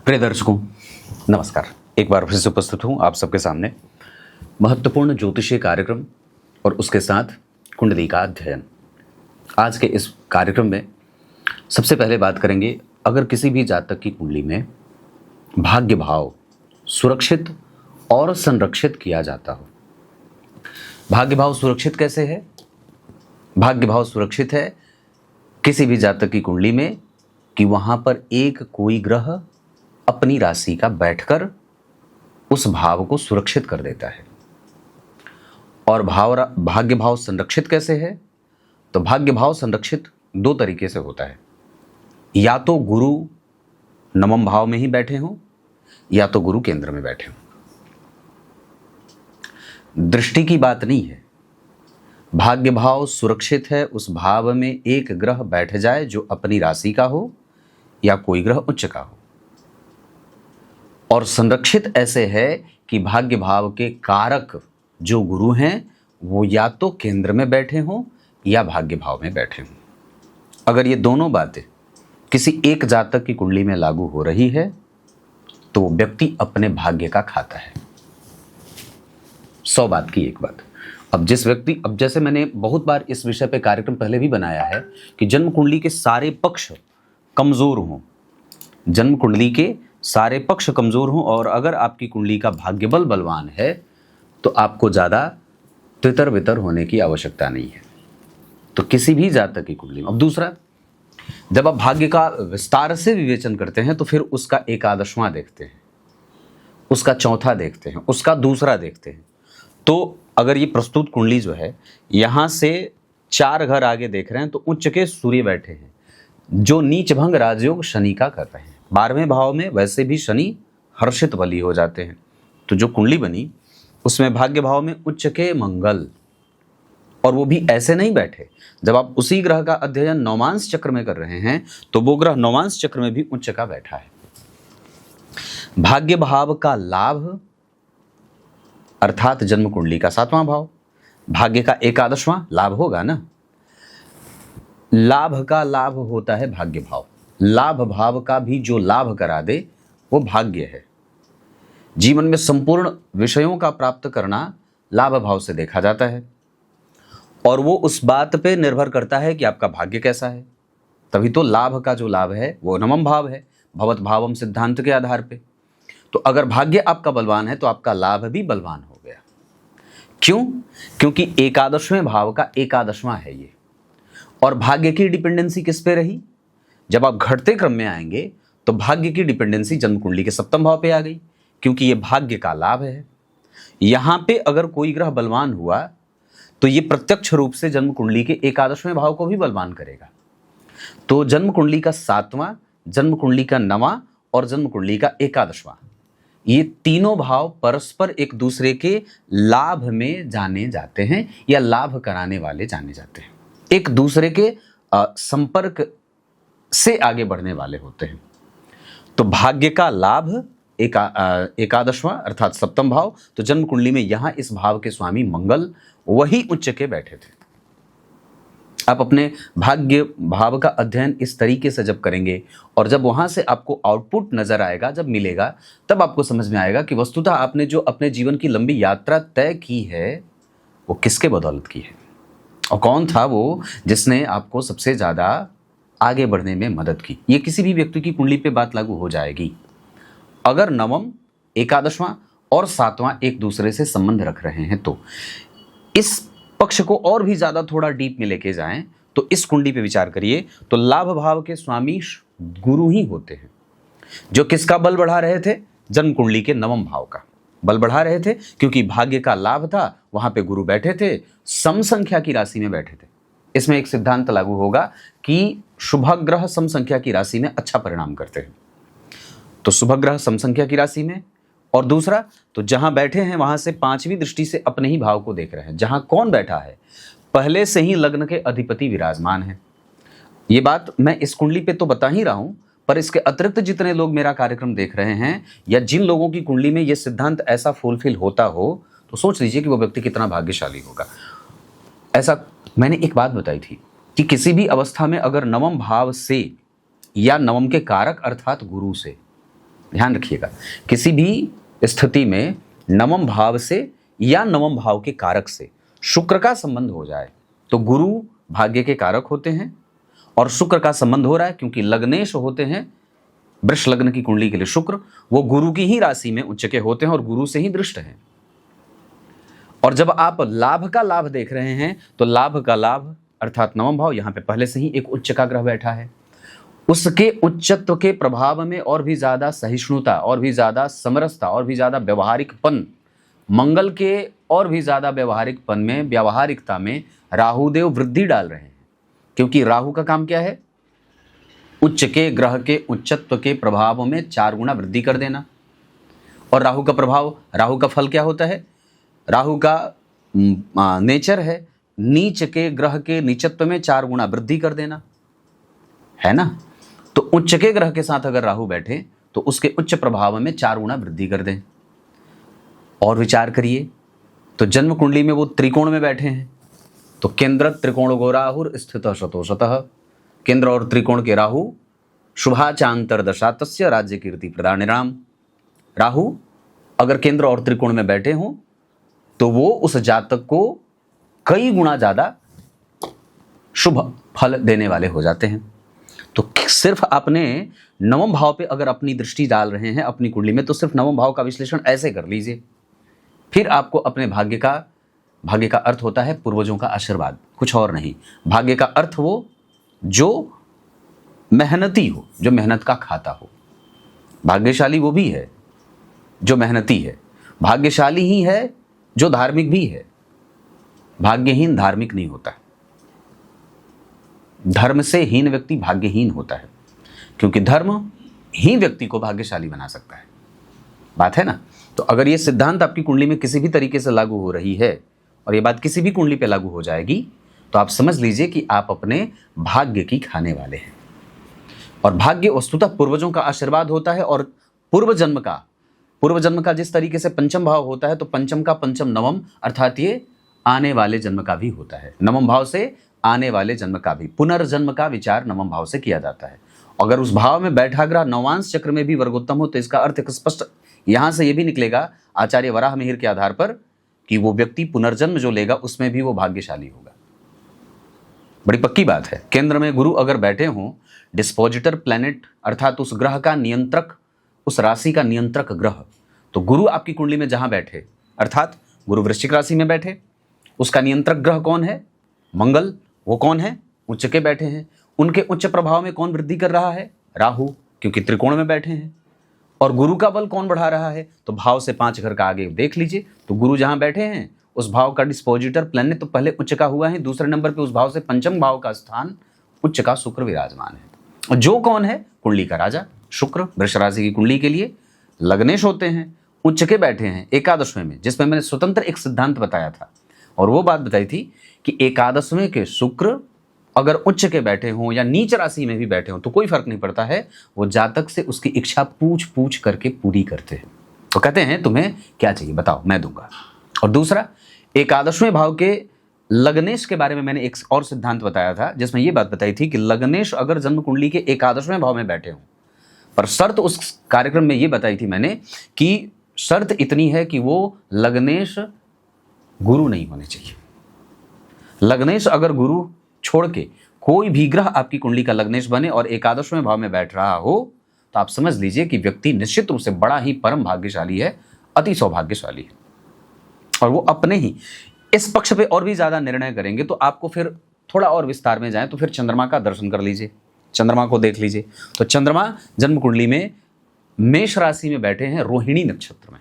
प्रिय दर्शकों, नमस्कार। एक बार फिर से उपस्थित हूँ आप सबके सामने महत्वपूर्ण ज्योतिषीय कार्यक्रम और उसके साथ कुंडली का अध्ययन। आज के इस कार्यक्रम में सबसे पहले बात करेंगे, अगर किसी भी जातक की कुंडली में भाग्य भाव सुरक्षित और संरक्षित किया जाता हो। भाग्य भाव सुरक्षित कैसे है? भाग्य भाव सुरक्षित है किसी भी जातक की कुंडली में कि वहां पर एक कोई ग्रह अपनी राशि का बैठकर उस भाव को सुरक्षित कर देता है। और भाग्य भाव संरक्षित कैसे है? तो भाग्य भाव संरक्षित दो तरीके से होता है। या तो गुरु नवम भाव में ही बैठे हों या तो गुरु केंद्र में बैठे हों। दृष्टि की बात नहीं है। भाग्य भाव सुरक्षित है उस भाव में एक ग्रह बैठ जाए जो अपनी राशि का हो या कोई ग्रह उच्च का हो। और संरक्षित ऐसे है कि भाग्य भाव के कारक जो गुरु हैं वो या तो केंद्र में बैठे हों या भाग्य भाव में बैठे हों। अगर ये दोनों बातें किसी एक जातक की कुंडली में लागू हो रही है तो वो व्यक्ति अपने भाग्य का खाता है। 100 बात की एक बात। अब जैसे मैंने बहुत बार इस विषय पे कार्यक्रम पहले भी बनाया है कि जन्म कुंडली के सारे पक्ष कमजोर हों, जन्म कुंडली के सारे पक्ष कमजोर हों और अगर आपकी कुंडली का भाग्य बल बलवान है तो आपको ज़्यादा तितर बितर होने की आवश्यकता नहीं है। तो किसी भी जातक की कुंडली में। अब दूसरा, जब आप भाग्य का विस्तार से विवेचन करते हैं तो फिर उसका एकादशवां देखते हैं, उसका चौथा देखते हैं, उसका दूसरा देखते हैं। तो अगर ये प्रस्तुत कुंडली जो है यहाँ से 4 घर आगे देख रहे हैं तो उच्च के सूर्य बैठे हैं जो नीच भंग राजयोग शनि का कर रहे हैं। 12वें भाव में वैसे भी शनि हर्षित बली हो जाते हैं। तो जो कुंडली बनी उसमें भाग्य भाव में उच्च के मंगल, और वो भी ऐसे नहीं बैठे। जब आप उसी ग्रह का अध्ययन नौमांस चक्र में कर रहे हैं तो वो ग्रह नौमांस चक्र में भी उच्च का बैठा है। भाग्य भाव का लाभ अर्थात जन्म कुंडली का 7वां भाव, भाग्य का एकादशवां लाभ होगा ना। लाभ का लाभ होता है भाग्य भाव। लाभ भाव का भी जो लाभ करा दे वो भाग्य है। जीवन में संपूर्ण विषयों का प्राप्त करना लाभ भाव से देखा जाता है और वो उस बात पे निर्भर करता है कि आपका भाग्य कैसा है। तभी तो लाभ का जो लाभ है वो नवम भाव है, भवत भावम सिद्धांत के आधार पे। तो अगर भाग्य आपका बलवान है तो आपका लाभ भी बलवान हो गया। क्यों? क्योंकि 11वें भाव का एकादशवां है ये। और भाग्य की डिपेंडेंसी किस पे रही? जब आप घटते क्रम में आएंगे तो भाग्य की डिपेंडेंसी जन्म कुंडली के 7वें भाव पे आ गई, क्योंकि ये भाग्य का लाभ है। यहां पे अगर कोई ग्रह बलवान हुआ तो ये प्रत्यक्ष रूप से जन्म कुंडली के 11वें भाव को भी बलवान करेगा। तो जन्म कुंडली का 7वां, जन्म कुंडली का 9वां और जन्म कुंडली का 11वां, ये तीनों भाव परस्पर एक दूसरे के लाभ में जाने जाते हैं या लाभ कराने वाले जाने जाते हैं। एक दूसरे के संपर्क से आगे बढ़ने वाले होते हैं। तो भाग्य का लाभ एकादशवां अर्थात 7वां भाव। तो जन्म कुंडली में यहां इस भाव के स्वामी मंगल वही उच्च के बैठे थे। आप अपने भाग्य भाव का अध्ययन इस तरीके से जब करेंगे और जब वहां से आपको आउटपुट नजर आएगा, जब मिलेगा, तब आपको समझ में आएगा कि वस्तुतः आपने जो अपने जीवन की लंबी यात्रा तय की है वो किसके बदौलत की है और कौन था वो जिसने आपको सबसे ज्यादा आगे बढ़ने में मदद की। ये किसी भी व्यक्ति की कुंडली पे बात लागू हो जाएगी। अगर नवम, एकादशवां और 7वां एक दूसरे से संबंध रख रहे हैं तो इस पक्ष को और भी ज्यादा थोड़ा डीप में लेके जाएं तो इस कुंडली पे विचार करिए तो लाभ भाव के स्वामी गुरु ही होते हैं, जो किसका बल बढ़ा रहे थे? जन्म कुंडली के 9वें भाव का बल बढ़ा रहे थे, क्योंकि भाग्य का लाभ था, वहां पे गुरु बैठे थे, सम संख्या की राशि में बैठे थे। इसमें एक सिद्धांत लागू होगा कि शुभ ग्रह सम संख्या की राशि में अच्छा परिणाम करते हैं। तो शुभ ग्रह सम संख्या की राशि में, और दूसरा तो जहां बैठे हैं वहां से 5वीं दृष्टि से अपने ही भाव को देख रहे हैं। जहां कौन बैठा है? पहले से ही लग्न के अधिपति विराजमान है। ये बात मैं इस कुंडली पे तो बता ही रहा हूं, पर इसके अतिरिक्त जितने लोग मेरा कार्यक्रम देख रहे हैं या जिन लोगों की कुंडली में यह सिद्धांत ऐसा फुलफिल होता हो तो सोच लीजिए कि वो व्यक्ति कितना भाग्यशाली होगा। ऐसा मैंने एक बात बताई थी कि किसी भी अवस्था में अगर नवम भाव से या नवम के कारक अर्थात गुरु से ध्यान रखिएगा, किसी भी स्थिति में नवम भाव से या नवम भाव के कारक से शुक्र का संबंध हो जाए तो गुरु भाग्य के कारक होते हैं, और शुक्र का संबंध हो रहा है क्योंकि लग्नेश होते हैं वृष लग्न की कुंडली के लिए शुक्र, वो गुरु की ही राशि में उच्च के होते हैं और गुरु से ही दृष्ट हैं। और जब आप लाभ का लाभ देख रहे हैं तो लाभ का लाभ अर्थात नवम भाव, यहां पे पहले से ही एक उच्च का ग्रह बैठा है, उसके उच्चत्व के प्रभाव में और भी ज्यादा सहिष्णुता, और भी ज्यादा समरसता, और भी ज्यादा व्यवहारिकपन, मंगल के और भी ज्यादा व्यवहारिकपन में, व्यवहारिकता में राहुदेव वृद्धि डाल रहे हैं। क्योंकि राहु का काम क्या है? उच्च के ग्रह के उच्चत्व के प्रभाव में 4 गुना वृद्धि कर देना। और राहु का प्रभाव, राहु का फल क्या होता है? राहु का नेचर है नीच के ग्रह के नीचत्व में 4 गुना वृद्धि कर देना, है ना? तो उच्च के ग्रह के साथ अगर राहु बैठे तो उसके उच्च प्रभाव में 4 गुना वृद्धि कर दें। और विचार करिए तो जन्म कुंडली में वो त्रिकोण में बैठे हैं, तो केंद्र त्रिकोण गो राहुर स्थित शतोशतः, केंद्र और त्रिकोण के राहु शुभाचांतरदशा तस्य राज्य कीर्ति प्रदानिराम। राहु अगर केंद्र और त्रिकोण में बैठे हों तो वो उस जातक को कई गुना ज्यादा शुभ फल देने वाले हो जाते हैं। तो सिर्फ आपने नवम भाव पे अगर अपनी दृष्टि डाल रहे हैं अपनी कुंडली में, तो सिर्फ नवम भाव का विश्लेषण ऐसे कर लीजिए, फिर आपको अपने भाग्य का अर्थ होता है पूर्वजों का आशीर्वाद, कुछ और नहीं। भाग्य का अर्थ वो जो मेहनती हो, जो मेहनत का खाता हो। भाग्यशाली वो भी है जो मेहनती है, भाग्यशाली ही है जो धार्मिक भी है। भाग्यहीन धार्मिक नहीं होता है, धर्म से हीन व्यक्ति भाग्यहीन होता है, क्योंकि धर्म ही व्यक्ति को भाग्यशाली बना सकता है। बात है ना? तो अगर ये सिद्धांत आपकी कुंडली में किसी भी तरीके से लागू हो रही है, और ये बात किसी भी कुंडली पे लागू हो जाएगी, तो आप समझ लीजिए कि आप अपने भाग्य की खाने वाले हैं। और भाग्य वस्तुतः पूर्वजों का आशीर्वाद होता है, और पूर्व जन्म का जिस तरीके से पंचम भाव होता है, तो पंचम का पंचम नवम, अर्थात ये आने वाले जन्म का भी होता है। नवम भाव से आने वाले जन्म का भी, पुनर्जन्म का विचार नवम भाव से किया जाता है। अगर उस भाव में बैठा ग्रह नवांश चक्र में भी वर्गोत्तम हो तो इसका अर्थ एक स्पष्ट यहां से यह भी निकलेगा आचार्य वराह मिहिर के आधार पर कि वो व्यक्ति पुनर्जन्म जो लेगा उसमें भी वो भाग्यशाली होगा। बड़ी पक्की बात है। केंद्र में गुरु अगर बैठे हों, डिस्पोजिटर प्लैनेट अर्थात उस ग्रह का नियंत्रक, उस राशि का नियंत्रक ग्रह, तो गुरु आपकी कुंडली में जहां बैठे, अर्थात गुरु वृश्चिक राशि में बैठे, उसका नियंत्रक ग्रह कौन है? मंगल। वो कौन है? उच्च के बैठे हैं। उनके उच्च प्रभाव में कौन वृद्धि कर रहा है? राहु, क्योंकि त्रिकोण में बैठे हैं। और गुरु का बल कौन बढ़ा रहा है? तो भाव से 5 घर का आगे देख लीजिए, तो गुरु जहां बैठे हैं उस भाव का डिस्पोजिटर प्लैनेट तो पहले उच्च का हुआ है, दूसरे नंबर पे उस भाव से पंचम भाव का स्थान उच्च का शुक्र विराजमान है। और जो कौन है? कुंडली का राजा शुक्र। वृष राशि की कुंडली के लिए लग्नेश होते हैं, उच्च के बैठे हैं एकादशवें में, जिसमें मैंने स्वतंत्र एक सिद्धांत बताया था, और वो बात बताई थी कि एकादशवें के शुक्र अगर उच्च के बैठे हों या नीच राशि में भी बैठे हों तो कोई फर्क नहीं पड़ता है, वो जातक से उसकी इच्छा पूछ पूछ करके पूरी करते हैं। तो कहते हैं तुम्हें क्या चाहिए बताओ, मैं दूंगा। और दूसरा, एकादशवें भाव के लग्नेश के बारे में मैंने एक और सिद्धांत बताया था, जिसमें यह बात बताई थी कि लग्नेश अगर जन्म कुंडली के एकादशवें भाव में बैठे हों, पर शर्त उस कार्यक्रम में यह बताई थी मैंने कि शर्त इतनी है कि वो लग्नेश गुरु नहीं होने चाहिए। लग्नेश अगर गुरु छोड़ के कोई भी ग्रह आपकी कुंडली का लग्नेश बने और एकादशवें भाव में बैठ रहा हो, तो आप समझ लीजिए कि व्यक्ति निश्चित रूप से बड़ा ही परम भाग्यशाली है, अति सौभाग्यशाली है। और वो अपने ही इस पक्ष पे और भी ज्यादा निर्णय करेंगे तो आपको फिर थोड़ा और विस्तार में जाएं तो फिर चंद्रमा का दर्शन कर लीजिए, चंद्रमा को देख लीजिए। तो चंद्रमा जन्म कुंडली में मेष राशि में बैठे हैं, रोहिणी नक्षत्र में,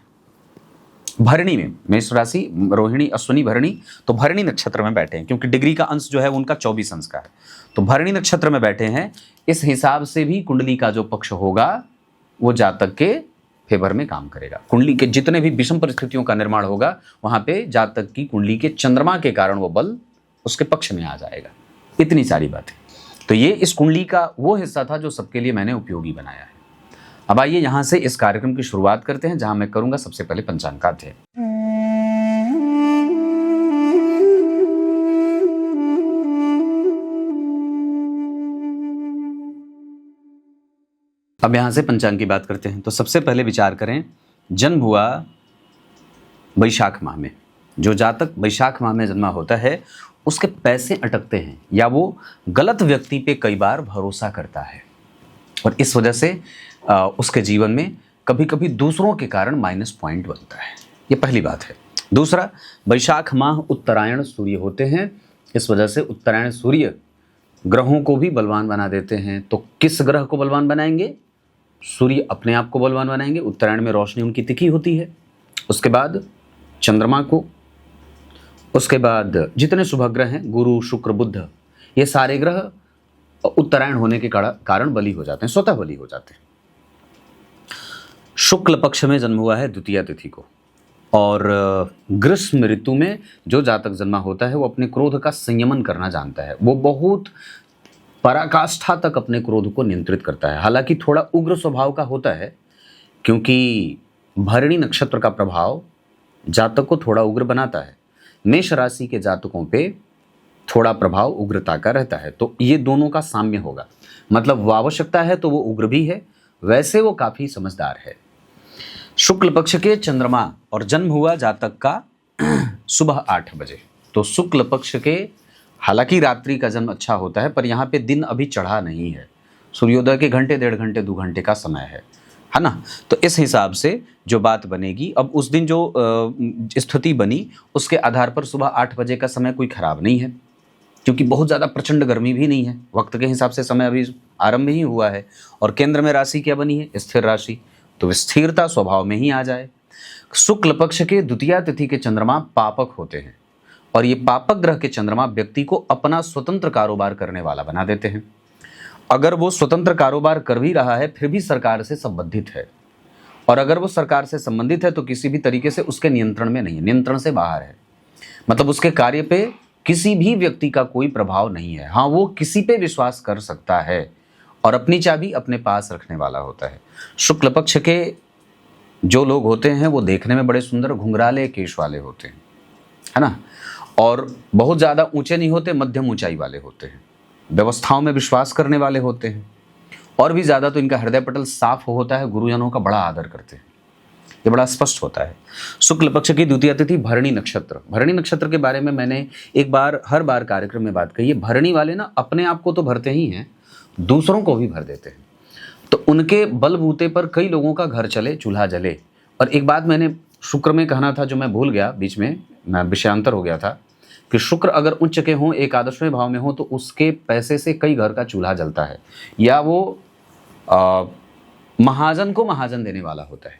भरणी में, मेष राशि रोहिणी अश्विनी भरणी, तो भरणी नक्षत्र में बैठे हैं, क्योंकि डिग्री का अंश जो है उनका 24 अंश का है, तो भरणी नक्षत्र में बैठे हैं। इस हिसाब से भी कुंडली का जो पक्ष होगा वो जातक के फेवर में काम करेगा। कुंडली के जितने भी विषम परिस्थितियों का निर्माण होगा वहां पे जातक की कुंडली के चंद्रमा के कारण वो बल उसके पक्ष में आ जाएगा। इतनी सारी बातें। तो ये इस कुंडली का वो हिस्सा था जो सबके लिए मैंने उपयोगी बनाया है। अब आइए यहां से इस कार्यक्रम की शुरुआत करते हैं, जहां मैं करूंगा सबसे पहले पंचांग का अध्ययन। अब यहाँ से पंचांग की बात करते हैं। तो सबसे पहले विचार करें, जन्म हुआ वैशाख माह में। जो जातक वैशाख माह में जन्मा होता है उसके पैसे अटकते हैं या वो गलत व्यक्ति पे कई बार भरोसा करता है और इस वजह से उसके जीवन में कभी कभी दूसरों के कारण माइनस पॉइंट बनता है। ये पहली बात है। दूसरा, वैशाख माह उत्तरायण सूर्य होते हैं, इस वजह से उत्तरायण सूर्य ग्रहों को भी बलवान बना देते हैं। तो किस ग्रह को बलवान बनाएंगे? सूर्य अपने आप को बलवान बनाएंगे। उत्तरायण में रोशनी उनकी तिखी होती है। उसके बाद चंद्रमा को, उसके बाद जितने शुभ ग्रह हैं गुरु शुक्र बुध, ये सारे ग्रह उत्तरायण होने के कारण बली हो जाते हैं, स्वतः बली हो जाते हैं। शुक्ल पक्ष में जन्म हुआ है द्वितीया तिथि को और ग्रीष्म ऋतु में जो जातक जन्मा होता है वो अपने क्रोध का संयमन करना जानता है। वो बहुत पराकाष्ठा तक अपने क्रोध को नियंत्रित करता है। हालांकि थोड़ा उग्र स्वभाव का होता है क्योंकि भरणी नक्षत्र का प्रभाव जातक को थोड़ा उग्र बनाता है। मेष राशि के जातकों पे थोड़ा प्रभाव उग्रता का रहता है। तो ये दोनों का साम्य होगा, मतलब वो आवश्यकता है तो वो उग्र भी है, वैसे वो काफी समझदार है। शुक्ल पक्ष के चंद्रमा और जन्म हुआ जातक का सुबह 8 बजे। तो शुक्ल पक्ष के, हालांकि रात्रि का जन्म अच्छा होता है पर यहाँ पे दिन अभी चढ़ा नहीं है, सूर्योदय के घंटे 1.5 घंटे 2 घंटे का समय है ना। तो इस हिसाब से जो बात बनेगी, अब उस दिन जो स्थिति बनी उसके आधार पर सुबह 8 बजे का समय कोई खराब नहीं है क्योंकि बहुत ज़्यादा प्रचंड गर्मी भी नहीं है। वक्त के हिसाब से समय अभी आरंभ ही हुआ है और केंद्र में राशि क्या बनी है? स्थिर राशि। तो स्थिरता स्वभाव में ही आ जाए। शुक्ल पक्ष के द्वितीया तिथि के चंद्रमा पापक होते हैं और ये पापक ग्रह के चंद्रमा व्यक्ति को अपना स्वतंत्र कारोबार करने वाला बना देते हैं। अगर वो स्वतंत्र कारोबार कर भी रहा है फिर भी सरकार से संबंधित है, और अगर वो सरकार से संबंधित है तो किसी भी तरीके से उसके नियंत्रण में नहीं है, नियंत्रण से बाहर है। मतलब उसके कार्य पे किसी भी व्यक्ति का कोई प्रभाव नहीं है। हाँ, वो किसी पे विश्वास कर सकता है और अपनी चाबी अपने पास रखने वाला होता है। शुक्ल पक्ष के जो लोग होते हैं वो देखने में बड़े सुंदर घुंघराले केश वाले होते हैं, है ना, और बहुत ज़्यादा ऊंचे नहीं होते, मध्यम ऊंचाई वाले होते हैं, व्यवस्थाओं में विश्वास करने वाले होते हैं और भी ज़्यादा तो इनका हृदय पटल साफ होता है, गुरुजनों का बड़ा आदर करते हैं, ये बड़ा स्पष्ट होता है। शुक्ल पक्ष की द्वितीया तिथि भरणी नक्षत्र। भरणी नक्षत्र के बारे में मैंने हर बार कार्यक्रम में बात कही है। भरणी वाले ना अपने आप को तो भरते ही हैं, दूसरों को भी भर देते हैं। तो उनके बलबूते पर कई लोगों का घर चले, चूल्हा जले। और एक बात मैंने शुक्र में कहना था जो मैं भूल गया, बीच में विषयांतर हो गया था कि शुक्र अगर उच्च के हों, एकादशवें भाव में हो तो उसके पैसे से कई घर का चूल्हा जलता है, या वो महाजन को महाजन देने वाला होता है।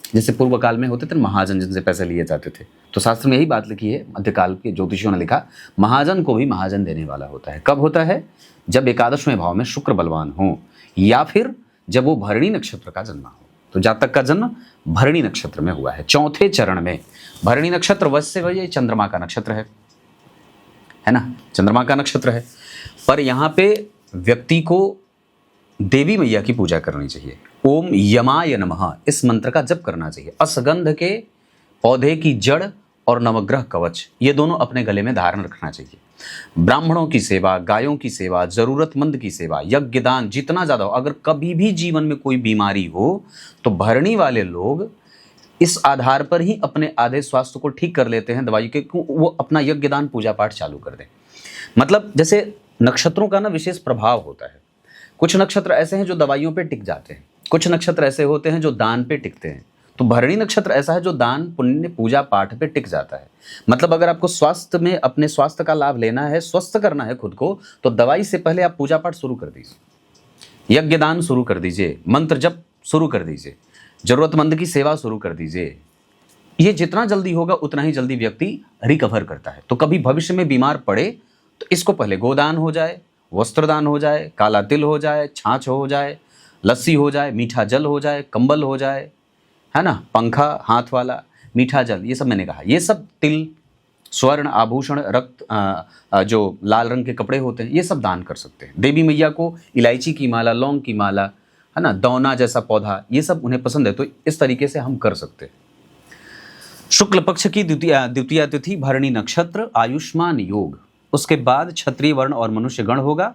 जैसे पूर्व काल में होते थे महाजन, जिनसे पैसे लिए जाते थे, तो शास्त्र में यही बात लिखी है, मध्यकाल के ज्योतिषियों ने लिखा महाजन को भी महाजन देने वाला होता है। कब होता है? जब एकादशवें भाव में शुक्र बलवान हो या फिर जब वो भरणी नक्षत्र का जन्म हो। तो जातक का जन्म भरणी नक्षत्र में हुआ है, चौथे चरण में। भरणी नक्षत्र वैसे वही चंद्रमा का नक्षत्र है ना, चंद्रमा का नक्षत्र है। पर यहाँ पे व्यक्ति को देवी मैया की पूजा करनी चाहिए। ओम यमाय नमः इस मंत्र का जप करना चाहिए। असगंध के पौधे की जड़ और नवग्रह कवच, ये दोनों अपने गले में धारण रखना चाहिए। ब्राह्मणों की सेवा, गायों की सेवा, जरूरतमंद की सेवा, यज्ञ दान जितना ज़्यादा हो। अगर कभी भी जीवन में कोई बीमारी हो तो भरणी वाले लोग इस आधार पर ही अपने आधे स्वास्थ्य को ठीक कर लेते हैं दवाई के, वो अपना यज्ञ दान पूजा पाठ चालू कर दें। मतलब जैसे नक्षत्रों का ना विशेष प्रभाव होता है। कुछ नक्षत्र ऐसे हैं जो दवाइयों पे टिक जाते हैं, कुछ नक्षत्र ऐसे होते हैं जो दान पे टिकते हैं। तो भरणी नक्षत्र ऐसा है जो दान पुण्य पूजा पाठ पे टिक जाता है। मतलब अगर आपको स्वास्थ्य में अपने स्वास्थ्य का लाभ लेना है, स्वस्थ करना है खुद को, तो दवाई से पहले आप पूजा पाठ शुरू कर दीजिए, यज्ञ दान शुरू कर दीजिए, मंत्र जप शुरू कर दीजिए, जरूरतमंद की सेवा शुरू कर दीजिए। ये जितना जल्दी होगा उतना ही जल्दी व्यक्ति रिकवर करता है। तो कभी भविष्य में बीमार पड़े तो इसको पहले गोदान हो जाए, वस्त्रदान हो जाए, काला तिल हो जाए, छाछ हो जाए, लस्सी हो जाए, मीठा जल हो जाए, कंबल हो जाए, है ना, पंखा हाथ वाला, मीठा जल, ये सब मैंने कहा। ये सब तिल, स्वर्ण आभूषण, रक्त, जो लाल रंग के कपड़े होते हैं, ये सब दान कर सकते हैं। देवी मैया को इलायची की माला, लौंग की माला, है ना, दौना जैसा पौधा, ये सब उन्हें पसंद है, तो इस तरीके से हम कर सकते हैं। शुक्ल पक्ष की द्वितीया तिथि भरणी नक्षत्र, आयुष्मान योग, उसके बाद क्षत्रिय वर्ण और मनुष्य गण होगा।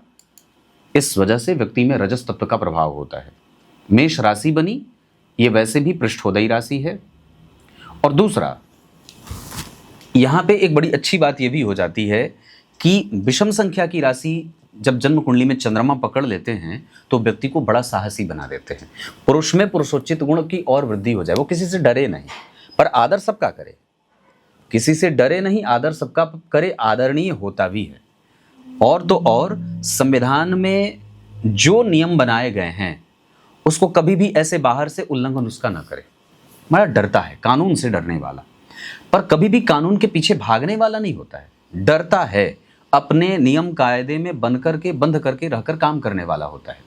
इस वजह से व्यक्ति में रजस तत्व का प्रभाव होता है। मेष राशि बनी, ये वैसे भी पृष्ठोदयी राशि है। और दूसरा, यहाँ पे एक बड़ी अच्छी बात ये भी हो जाती है कि विषम संख्या की राशि जब जन्म कुंडली में चंद्रमा पकड़ लेते हैं तो व्यक्ति को बड़ा साहसी बना देते हैं। पुरुष में पुरुषोचित गुण की और वृद्धि हो जाए, वो किसी से डरे नहीं पर आदर सबका करे, किसी से डरे नहीं, आदर सबका करे, आदरणीय होता भी है। और तो और संविधान में जो नियम बनाए गए हैं उसको कभी भी ऐसे बाहर से उल्लंघन उसका ना करे। बड़ा डरता है, कानून से डरने वाला, पर कभी भी कानून के पीछे भागने वाला नहीं होता है। डरता है, अपने नियम कायदे में बंध करके रहकर काम करने वाला होता है।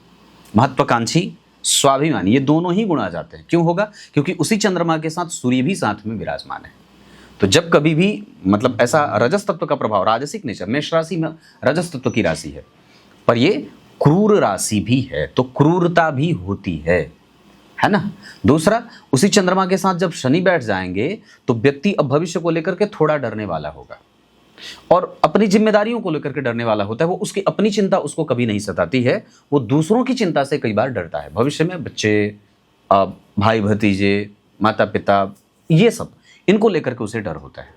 महत्वाकांक्षी, स्वाभिमानी, ये दोनों ही गुण आ जाते हैं। क्यों होगा? क्योंकि उसी चंद्रमा के साथ सूर्य भी साथ में विराजमान है। तो जब कभी भी मतलब ऐसा रजस तत्व का प्रभाव, राजसिक नेचर, मेष राशि में रजस तत्व की राशि है पर ये क्रूर राशि भी है, तो क्रूरता भी होती है ना। दूसरा, उसी चंद्रमा के साथ जब शनि बैठ जाएंगे तो व्यक्ति अब भविष्य को लेकर के थोड़ा डरने वाला होगा और अपनी जिम्मेदारियों को लेकर के डरने वाला होता है। वो उसकी अपनी चिंता उसको कभी नहीं सताती है, वो दूसरों की चिंता से कई बार डरता है। भविष्य में बच्चे, भाई भतीजे, माता पिता, ये सब इनको लेकर के उसे डर होता है।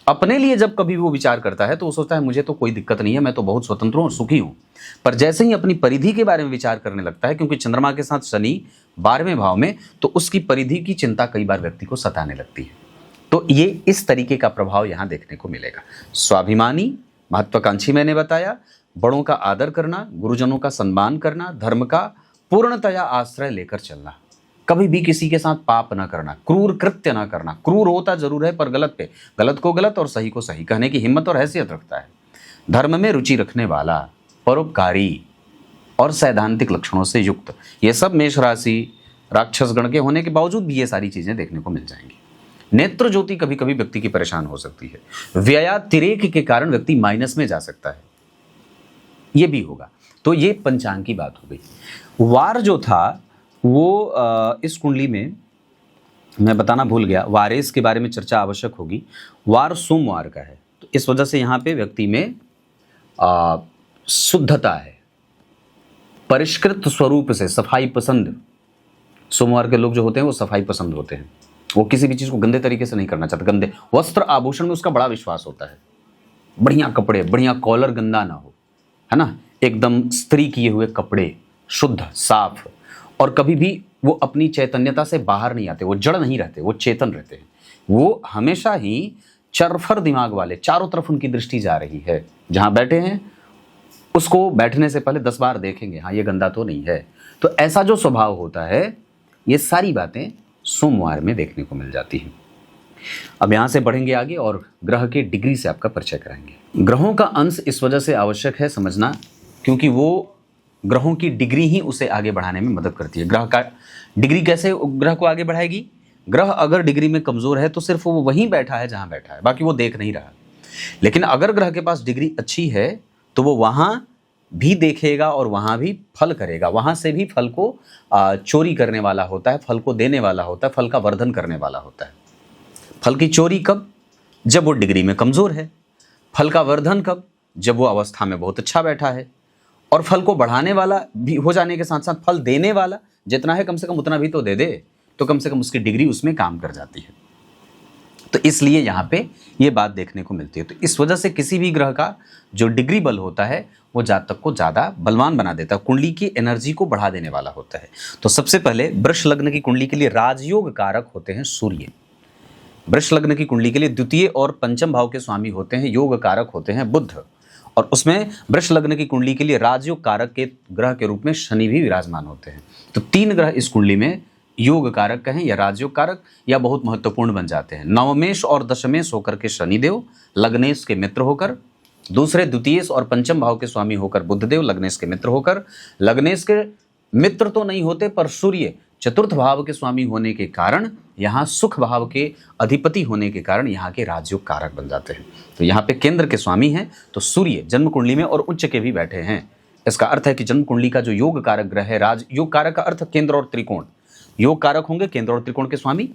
अपने लिए जब कभी वो विचार करता है तो वो सोचता है मुझे तो कोई दिक्कत नहीं है, मैं तो बहुत स्वतंत्र हूँ और सुखी हूँ। पर जैसे ही अपनी परिधि के बारे में विचार करने लगता है, क्योंकि चंद्रमा के साथ शनि 12वें भाव में, तो उसकी परिधि की चिंता कई बार व्यक्ति को सताने लगती है। तो ये इस तरीके का प्रभाव यहाँ देखने को मिलेगा। स्वाभिमानी, महत्वाकांक्षी मैंने बताया, बड़ों का आदर करना, गुरुजनों का सम्मान करना, धर्म का पूर्णतया आश्रय लेकर चलना, कभी भी किसी के साथ पाप ना करना, क्रूर कृत्य ना करना। क्रूर होता जरूर है पर गलत पे, गलत को गलत और सही को सही कहने की हिम्मत और हैसियत रखता है। धर्म में रुचि रखने वाला, परोपकारी और सैद्धांतिक लक्षणों से युक्त, ये सब मेष राशि राक्षस गण के होने के बावजूद भी ये सारी चीजें देखने को मिल जाएंगी। नेत्र ज्योति कभी कभी व्यक्ति की परेशान हो सकती है। व्ययातिरेक के कारण व्यक्ति माइनस में जा सकता है, ये भी होगा। तो ये पंचांग की बात हो गई। वार जो था वो इस कुंडली में मैं बताना भूल गया, वारेस के बारे में चर्चा आवश्यक होगी। वार सोमवार का है, तो इस वजह से यहाँ पे व्यक्ति में शुद्धता है, परिष्कृत स्वरूप से सफाई पसंद। सोमवार के लोग जो होते हैं वो सफाई पसंद होते हैं, वो किसी भी चीज़ को गंदे तरीके से नहीं करना चाहते। गंदे वस्त्र आभूषण में उसका बड़ा विश्वास होता है। बढ़िया कपड़े, बढ़िया कॉलर गंदा ना हो, है ना, एकदम स्त्री किए हुए कपड़े, शुद्ध साफ। और कभी भी वो अपनी चैतन्यता से बाहर नहीं आते, वो जड़ नहीं रहते, वो चेतन रहते हैं। वो हमेशा ही चरफर दिमाग वाले, चारों तरफ उनकी दृष्टि जा रही है, जहाँ बैठे हैं उसको बैठने से पहले 10 बार देखेंगे, हाँ ये गंदा तो नहीं है। तो ऐसा जो स्वभाव होता है, ये सारी बातें सोमवार में देखने को मिल जाती हैं। अब यहाँ से बढ़ेंगे आगे और ग्रह के डिग्री से आपका परिचय कराएंगे। ग्रहों का अंश इस वजह से आवश्यक है समझना, क्योंकि वो ग्रहों की डिग्री ही उसे आगे बढ़ाने में मदद करती है। ग्रह का डिग्री कैसे ग्रह को आगे बढ़ाएगी? ग्रह अगर डिग्री में कमजोर है तो सिर्फ वो वहीं बैठा है जहां बैठा है, बाकी वो देख नहीं रहा। लेकिन अगर ग्रह के पास डिग्री अच्छी है तो वो वहां भी देखेगा और वहां भी फल करेगा, वहां से भी फल को चोरी करने वाला होता है, फल को देने वाला होता है, फल का वर्धन करने वाला होता है। फल की चोरी कब? जब वो डिग्री में कमजोर है। फल का वर्धन कब? जब वो अवस्था में बहुत अच्छा बैठा है। और फल को बढ़ाने वाला भी हो जाने के साथ साथ फल देने वाला जितना है कम से कम उतना भी तो दे दे, तो कम से कम उसकी डिग्री उसमें काम कर जाती है। तो इसलिए यहाँ पे ये बात देखने को मिलती है। तो इस वजह से किसी भी ग्रह का जो डिग्री बल होता है वो जातक को ज़्यादा बलवान बना देता है, कुंडली की एनर्जी को बढ़ा देने वाला होता है। तो सबसे पहले वृष लग्न की कुंडली के लिए राजयोग कारक होते हैं सूर्य। वृष लग्न की कुंडली के लिए द्वितीय और पंचम भाव के स्वामी होते हैं, योग कारक होते हैं बुध। और उसमें वृष लग्न की कुंडली के लिए राजयोग कारक के ग्रह के रूप में शनि भी विराजमान होते हैं। तो 3 ग्रह इस कुंडली में योग कारक कहें या राजयोग कारक या बहुत महत्वपूर्ण बन जाते हैं। नवमेश और दशमेश होकर के शनिदेव, लग्नेश के मित्र होकर, दूसरे द्वितीयेश और पंचम भाव के स्वामी होकर बुधदेव, लग्नेश के मित्र होकर, लग्नेश के मित्र तो नहीं होते पर सूर्य चतुर्थ भाव के स्वामी होने के कारण, यहाँ सुख भाव के अधिपति होने के कारण यहाँ के राजयोग कारक बन जाते हैं। तो यहाँ पे केंद्र के स्वामी हैं तो सूर्य जन्म कुंडली में और उच्च के भी बैठे हैं। इसका अर्थ है कि जन्म कुंडली का जो योग कारक ग्रह है, राज योग कारक का अर्थ केंद्र और त्रिकोण, योग कारक होंगे केंद्र और त्रिकोण के स्वामी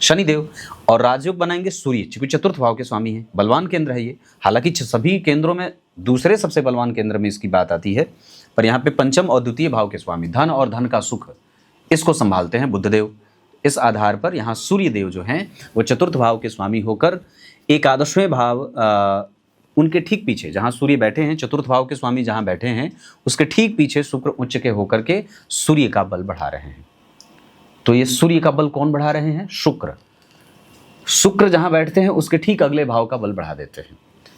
शनिदेव, और राजयोग बनाएंगे सूर्य, चूंकि चतुर्थ भाव के स्वामी हैं, बलवान केंद्र है ये। हालांकि सभी केंद्रों में दूसरे सबसे बलवान केंद्र में इसकी बात आती है, पर यहाँ पे पंचम और द्वितीय भाव के स्वामी, धन और धन का सुख, इसको संभालते हैं बुद्धदेव। इस आधार पर यहाँ सूर्य देव जो हैं वो चतुर्थ भाव के स्वामी होकर एकादशवें भाव उनके ठीक पीछे जहाँ सूर्य बैठे हैं, चतुर्थ भाव के स्वामी जहाँ बैठे हैं उसके ठीक पीछे शुक्र उच्च के होकर के सूर्य का बल बढ़ा रहे हैं। तो ये सूर्य का बल कौन बढ़ा रहे हैं? शुक्र। शुक्र जहाँ बैठते हैं उसके ठीक अगले भाव का बल बढ़ा देते हैं।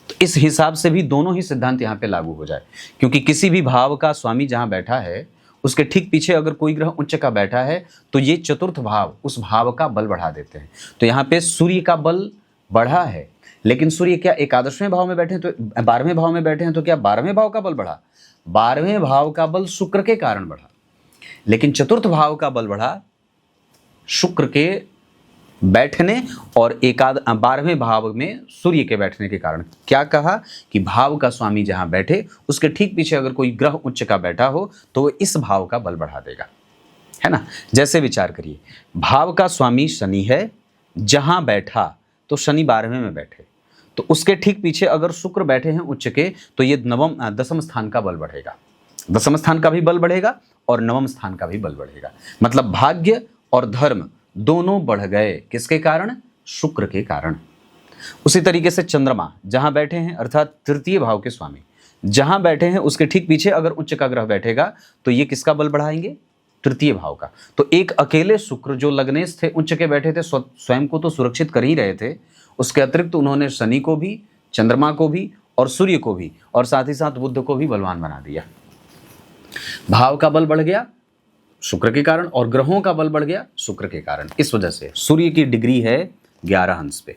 तो इस हिसाब से भी दोनों ही सिद्धांत यहाँ पे लागू हो जाए, क्योंकि किसी भी भाव का स्वामी जहाँ बैठा है उसके ठीक पीछे अगर कोई ग्रह उच्च का बैठा है तो ये चतुर्थ भाव उस भाव का बल बढ़ा देते हैं। तो यहाँ पे सूर्य का बल बढ़ा है, लेकिन सूर्य क्या एकादशवें भाव में बैठे हैं, तो 12वें भाव में बैठे हैं, तो क्या 12वें भाव का बल बढ़ा? 12वें भाव का बल शुक्र के कारण बढ़ा, लेकिन चतुर्थ भाव का बल बढ़ा शुक्र के बैठने और 12वें भाव में सूर्य के बैठने के कारण। क्या कहा कि भाव का स्वामी जहां बैठे उसके ठीक पीछे अगर कोई ग्रह उच्च का बैठा हो तो इस भाव का बल बढ़ा देगा, है ना। जैसे विचार करिए, भाव का स्वामी शनि है, जहां बैठा तो शनि 12वें में बैठे, तो उसके ठीक पीछे अगर शुक्र बैठे हैं उच्च के तो ये दसम स्थान का बल बढ़ेगा, दसम स्थान का भी बल बढ़ेगा और नवम स्थान का भी बल बढ़ेगा। मतलब भाग्य और धर्म दोनों बढ़ गए, किसके कारण? शुक्र के कारण। उसी तरीके से चंद्रमा जहां बैठे हैं अर्थात तृतीय भाव के स्वामी जहां बैठे हैं उसके ठीक पीछे अगर उच्च का ग्रह बैठेगा तो ये किसका बल बढ़ाएंगे? तृतीय भाव का। तो एक अकेले शुक्र जो लग्नेश थे, उच्च के बैठे थे, स्वयं को तो सुरक्षित कर ही रहे थे, उसके अतिरिक्त उन्होंने शनि को भी, चंद्रमा को भी और सूर्य को भी और साथ ही साथ बुध को भी बलवान बना दिया। भाव का बल बढ़ गया शुक्र के कारण और ग्रहों का बल बढ़ गया शुक्र के कारण। इस वजह से सूर्य की डिग्री है 11 अंश पे,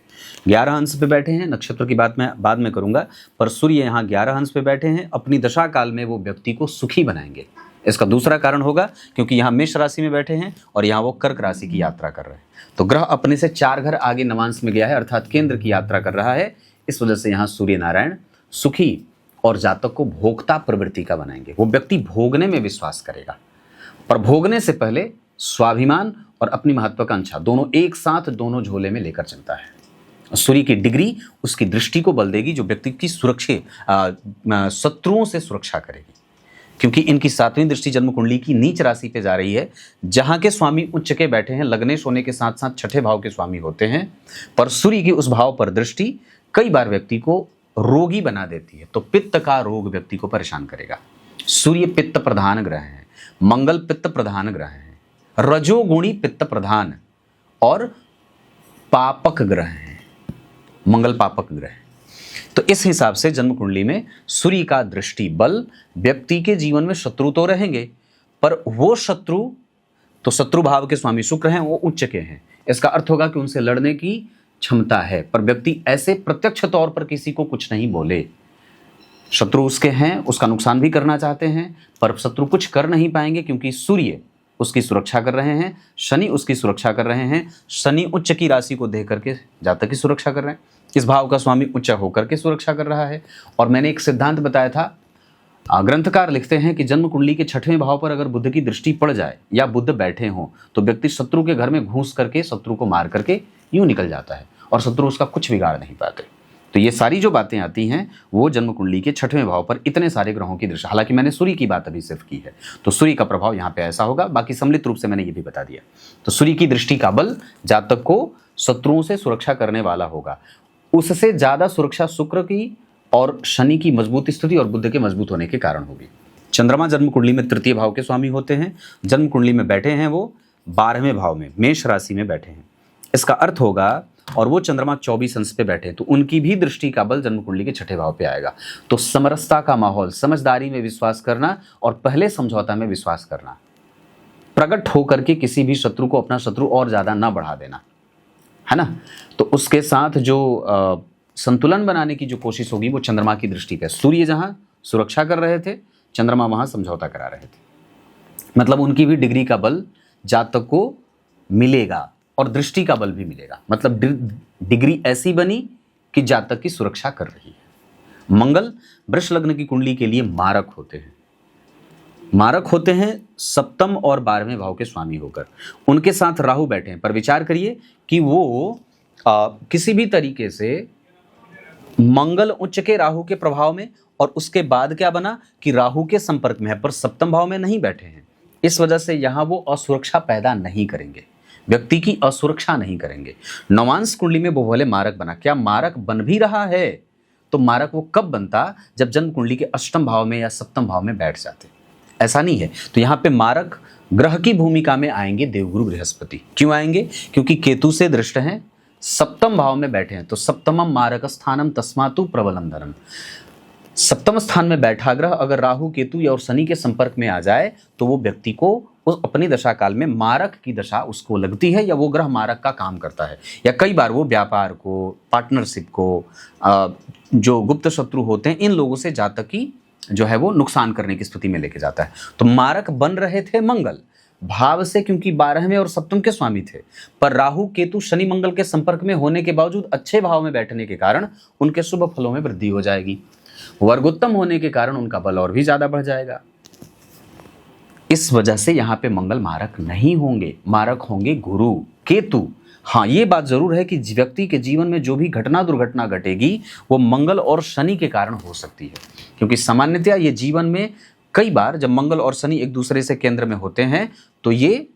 11 अंश पे बैठे हैं। नक्षत्र की बात मैं बाद में करूंगा, पर सूर्य यहाँ 11 अंश पे बैठे हैं। अपनी दशा काल में वो व्यक्ति को सुखी बनाएंगे। इसका दूसरा कारण होगा क्योंकि यहाँ मेष राशि में बैठे हैं और यहाँ वो कर्क राशि की यात्रा कर रहे हैं, तो ग्रह अपने से 4 घर आगे नवांश में गया है अर्थात केंद्र की यात्रा कर रहा है। इस वजह से यहाँ सूर्य नारायण सुखी और जातक को भोक्ता प्रवृत्ति का बनाएंगे। वो व्यक्ति भोगने में विश्वास करेगा, पर भोगने से पहले स्वाभिमान और अपनी महत्वाकांक्षा दोनों एक साथ दोनों झोले में लेकर चलता है। सूर्य की डिग्री उसकी दृष्टि को बल देगी जो व्यक्ति की शत्रुओं से सुरक्षा करेगी, क्योंकि इनकी 7वीं दृष्टि जन्म कुंडली की नीच राशि पे जा रही है, जहां के स्वामी उच्च के बैठे हैं, लग्नेश होने के साथ साथ छठे भाव के स्वामी होते हैं, पर सूर्य की उस भाव पर दृष्टि कई बार व्यक्ति को रोगी बना देती है। तो पित्त का रोग व्यक्ति को परेशान करेगा। सूर्य पित्त प्रधान ग्रह है, मंगल पित्त प्रधान ग्रह है, रजोगुणी पित्त प्रधान और पापक ग्रह है, मंगल पापक ग्रह है। तो इस हिसाब से जन्म कुंडली में सूर्य का दृष्टि बल व्यक्ति के जीवन में शत्रु तो रहेंगे, पर वो शत्रु तो शत्रु भाव के स्वामी शुक्र हैं, वो उच्च के हैं। इसका अर्थ होगा कि उनसे लड़ने की क्षमता है, पर व्यक्ति ऐसे प्रत्यक्ष तौर पर किसी को कुछ नहीं बोले। शत्रु उसके हैं, उसका नुकसान भी करना चाहते हैं, पर शत्रु कुछ कर नहीं पाएंगे क्योंकि सूर्य उसकी सुरक्षा कर रहे हैं, शनि उसकी सुरक्षा कर रहे हैं। शनि उच्च की राशि को देख करके जातक की सुरक्षा कर रहे हैं, इस भाव का स्वामी उच्च होकर के सुरक्षा कर रहा है। और मैंने एक सिद्धांत बताया था, ग्रंथकार लिखते हैं कि जन्म कुंडली के 6वें भाव पर अगर बुध की दृष्टि पड़ जाए या बुध बैठे हों तो व्यक्ति शत्रु के घर में घुस करके शत्रु को मार करके यूं निकल जाता है और शत्रु उसका कुछ बिगाड़ नहीं पाते। तो ये सारी जो बातें आती हैं वो जन्म कुंडली के 6वें भाव पर इतने सारे ग्रहों की दृष्टि, हालांकि मैंने सूर्य की बात अभी सिर्फ की है, तो सूर्य का प्रभाव यहाँ पे ऐसा होगा, बाकी सम्मिलित रूप से मैंने ये भी बता दिया। तो सूर्य की दृष्टि का बल जातक को शत्रुओं से सुरक्षा करने वाला होगा। उससे ज्यादा सुरक्षा शुक्र की और शनि की मजबूत स्थिति और बुध के मजबूत होने के कारण होगी। चंद्रमा जन्म कुंडली में तृतीय भाव के स्वामी होते हैं, जन्म कुंडली में बैठे हैं वो 12वें भाव में मेष राशि में बैठे हैं। इसका अर्थ होगा, और वो चंद्रमा 24 अंश पे बैठे तो उनकी भी दृष्टि का बल जन्म कुंडली के 6ठे भाव पे आएगा। तो समरसता का माहौल, समझदारी में विश्वास करना और पहले समझौता में विश्वास करना, प्रकट होकर के किसी भी शत्रु को अपना शत्रु और ज्यादा ना बढ़ा देना, है ना। तो उसके साथ जो संतुलन बनाने की जो कोशिश होगी वो चंद्रमा की दृष्टि पे। सूर्य जहां सुरक्षा कर रहे थे, चंद्रमा वहां समझौता करा रहे थे। मतलब उनकी भी डिग्री का बल जातक को मिलेगा और दृष्टि का बल भी मिलेगा। मतलब डिग्री ऐसी बनी कि जातक की सुरक्षा कर रही है। मंगल वृष लग्न की कुंडली के लिए मारक होते हैं, मारक होते हैं 7म और 12वें भाव के स्वामी होकर। उनके साथ राहु बैठे हैं, पर विचार करिए कि वो किसी भी तरीके से मंगल उच्च के राहु के प्रभाव में और उसके बाद क्या बना कि राहु के संपर्क में है, पर 7म भाव में नहीं बैठे हैं। इस वजह से यहाँ वो असुरक्षा पैदा नहीं करेंगे, व्यक्ति की असुरक्षा नहीं करेंगे। नवांश कुंडली में वो भले मारक बना, क्या मारक बन भी रहा है तो मारक वो कब बनता, जब जन्म कुंडली के अष्टम भाव में या सप्तम भाव में बैठ जाते, ऐसा नहीं है। तो यहाँ पे मारक ग्रह की भूमिका में आएंगे देवगुरु बृहस्पति। क्यों आएंगे? क्योंकि केतु से दृष्ट हैं, सप्तम भाव में बैठे हैं, तो सप्तमम मारक स्थानम तस्मातु प्रबलम धनम। सप्तम स्थान में बैठा ग्रह अगर राहु केतु या और शनि के संपर्क में आ जाए तो वो व्यक्ति को उस अपनी दशा काल में मारक की दशा उसको लगती है, या वो ग्रह मारक का काम करता है, या कई बार वो व्यापार को, पार्टनरशिप को, जो गुप्त शत्रु होते हैं इन लोगों से जातक की जो है वो नुकसान करने की स्थिति में लेके जाता है। तो मारक बन रहे थे मंगल भाव से, क्योंकि 12वें और सप्तम के स्वामी थे, पर राहु केतु शनि मंगल के संपर्क में होने के बावजूद अच्छे भाव में बैठने के कारण उनके शुभ फलों में वृद्धि हो जाएगी। वर्गोत्तम होने के कारण उनका बल और भी ज्यादा बढ़ जाएगा। इस वजह से यहाँ पे मंगल मारक नहीं होंगे, मारक होंगे गुरु केतु। हाँ, ये बात जरूर है कि व्यक्ति के जीवन में जो भी घटना दुर्घटना घटेगी वो मंगल और शनि के कारण हो सकती है, क्योंकि सामान्यतया ये जीवन में कई बार जब मंगल और शनि एक दूसरे से केंद्र में होते हैं तो ये